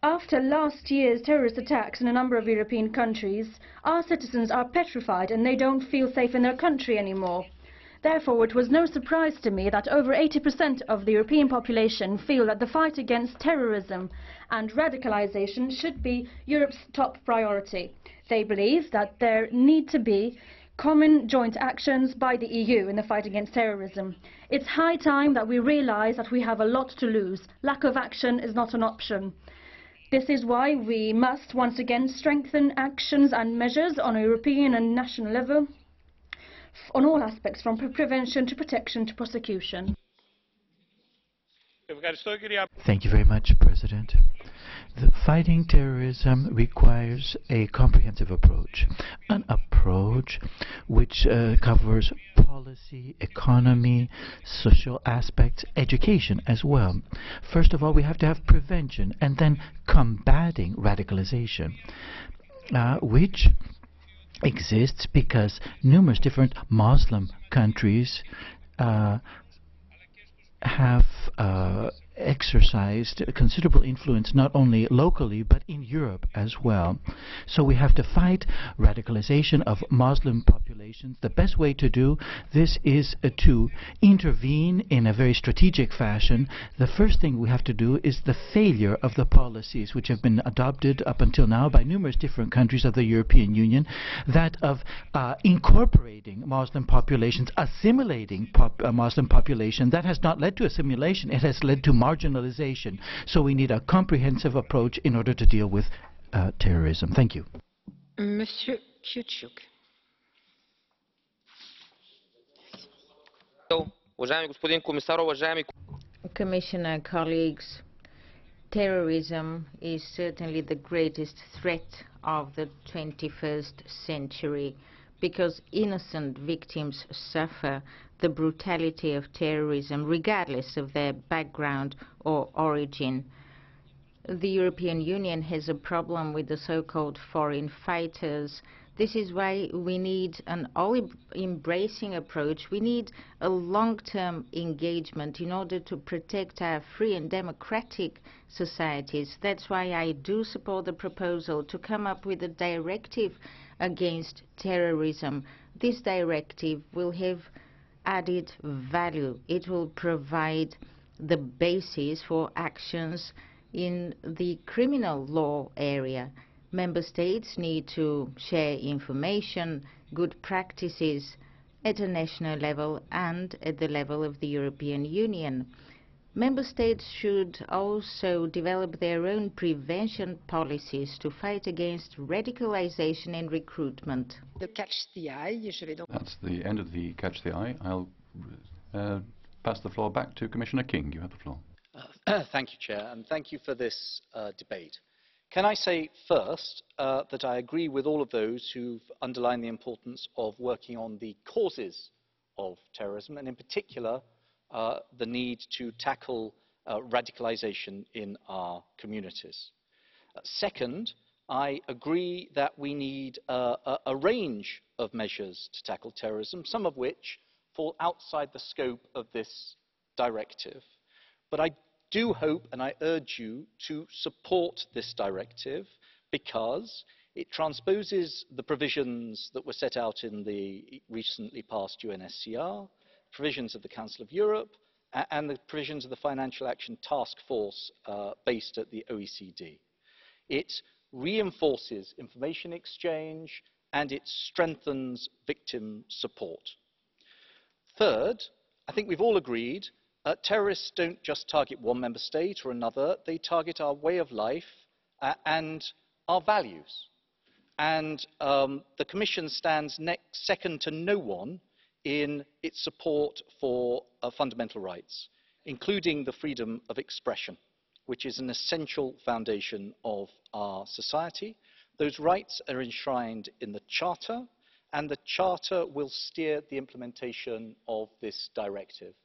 After last year's terrorist attacks in a number of European countries, our citizens are petrified and they don't feel safe in their country anymore. Therefore, it was no surprise to me that over 80% of the European population feel that the fight against terrorism and radicalization should be Europe's top priority. They believe that there need to be common joint actions by the EU in the fight against terrorism. It's high time that we realize that we have a lot to lose. Lack of action is not an option. This is why we must once again strengthen actions and measures on a European and national level on all aspects, from prevention to protection to prosecution. Thank you very much, President. Fighting terrorism requires a comprehensive approach, an approach which covers policy, economy, social aspects, education as well. First of all, we have to have prevention and then combating radicalization, which exists because numerous different Muslim countries have exercised considerable influence not only locally but in Europe as well. So we have to fight radicalization of Muslim populations. The best way to do this is to intervene in a very strategic fashion. The first thing we have to do is the failure of the policies which have been adopted up until now by numerous different countries of the European Union, that of incorporating Muslim populations, assimilating Muslim population. That has not led to assimilation, it has led to marginalization. So we need a comprehensive approach in order to deal with terrorism. Thank you. Monsieur Kyuchuk. Commissioner, colleagues, terrorism is certainly the greatest threat of the 21st century, because innocent victims suffer the brutality of terrorism regardless of their background or origin. The European Union has a problem with the so-called foreign fighters. This is why we need an all-embracing approach. We need a long-term engagement in order to protect our free and democratic societies. That's why I do support the proposal to come up with a directive against terrorism. This directive will have added value. It will provide the basis for actions in the criminal law area. Member states need to share information, good practices at a national level and at the level of the European Union. Member states should also develop their own prevention policies to fight against radicalization and recruitment. Catch the eye. That's the end of the Catch the Eye. I'll pass the floor back to Commissioner King. You have the floor. Thank you, Chair, and thank you for this debate. Can I say first that I agree with all of those who've underlined the importance of working on the causes of terrorism, and in particular the need to tackle radicalization in our communities. Second, I agree that we need a range of measures to tackle terrorism, some of which fall outside the scope of this directive. But I do hope and I urge you to support this directive because it transposes the provisions that were set out in the recently passed UNSCR, provisions of the Council of Europe, and the provisions of the Financial Action Task Force based at the OECD. It reinforces information exchange and it strengthens victim support. Third, I think we've all agreed terrorists don't just target one member state or another, they target our way of life and our values. And the Commission stands second to no one in its support for fundamental rights, including the freedom of expression, which is an essential foundation of our society. Those rights are enshrined in the Charter, and the Charter will steer the implementation of this directive.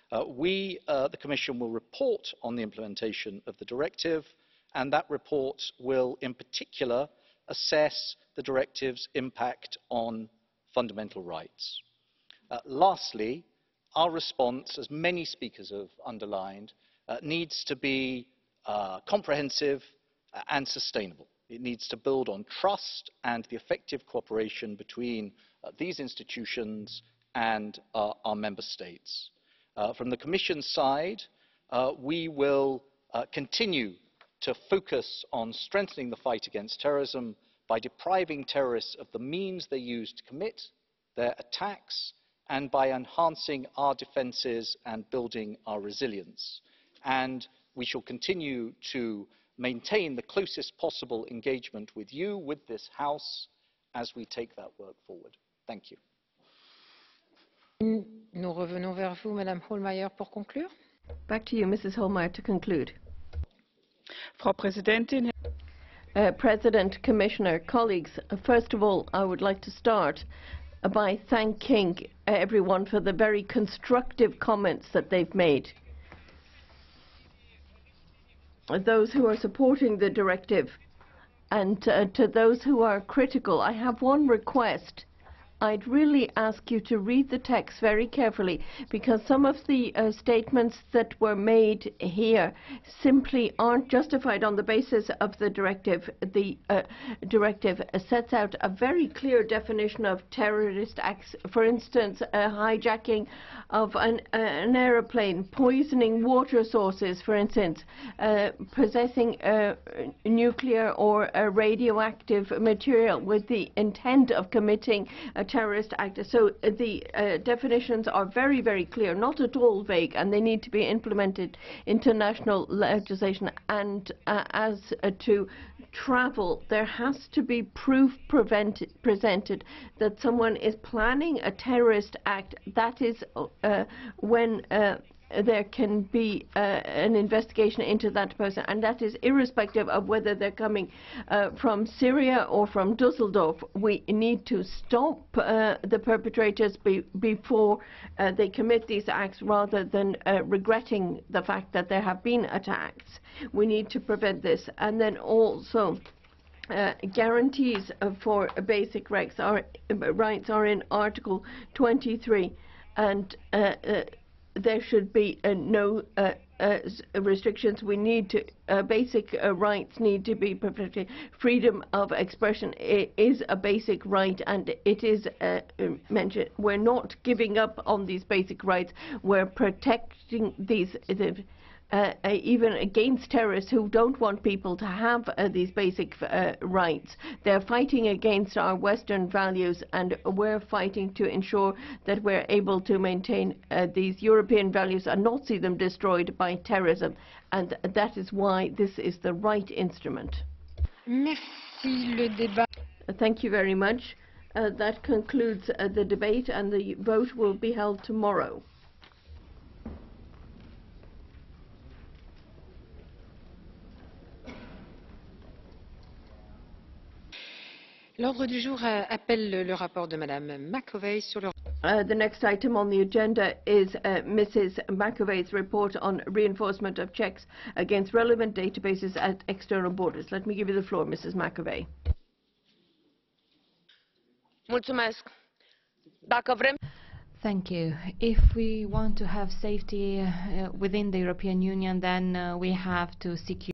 The Commission, will report on the implementation of the directive, and that report will, in particular, assess the directive's impact on fundamental rights. Lastly, our response, as many speakers have underlined, needs to be comprehensive and sustainable. It needs to build on trust and the effective cooperation between these institutions and our member states. From the Commission side, we will continue to focus on strengthening the fight against terrorism by depriving terrorists of the means they use to commit their attacks and by enhancing our defences and building our resilience. And we shall continue to maintain the closest possible engagement with you, with this House, as we take that work forward. Thank you. Nous revenons vers vous, Madame Hohlmeier, pour conclure. Back to you, Mrs. Hohlmeier, to conclude. Frau Präsidentin. President, Commissioner, colleagues, first of all, I would like to start by thanking everyone for the very constructive comments that they've made. Those who are supporting the directive and to those who are critical, I have one request. I'd really ask you to read the text very carefully, because some of the statements that were made here simply aren't justified on the basis of the directive. The directive sets out a very clear definition of terrorist acts, for instance, hijacking of an aeroplane, poisoning water sources, for instance, possessing nuclear or radioactive material with the intent of committing a terrorist act. So the definitions are very, very clear, not at all vague, and they need to be implemented into national legislation. And as to travel, there has to be proof presented that someone is planning a terrorist act. That is when there can be an investigation into that person, and that is irrespective of whether they're coming from Syria or from Dusseldorf. We need to stop the perpetrators before they commit these acts, rather than regretting the fact that there have been attacks. We need to prevent this. And then also guarantees for basic rights are in Article 23, and there should be no restrictions. We need to basic rights need to be protected. Freedom of expression is a basic right, and it is mentioned. We're not giving up on these basic rights. We're protecting these even against terrorists who don't want people to have these basic rights. They're fighting against our Western values, and we're fighting to ensure that we're able to maintain these European values and not see them destroyed by terrorism. And that is why this is the right instrument. Merci. Le débat. Thank you very much. That concludes the debate, and the vote will be held tomorrow. L'ordre du jour appelle le rapport de Madame McAvey sur le... The next item on the agenda is Mrs. McAvey's report on reinforcement of checks against relevant databases at external borders. Let me give you the floor, Mrs. McAvey. Mulțumesc. Thank you. If we want to have safety within the European Union, then we have to secure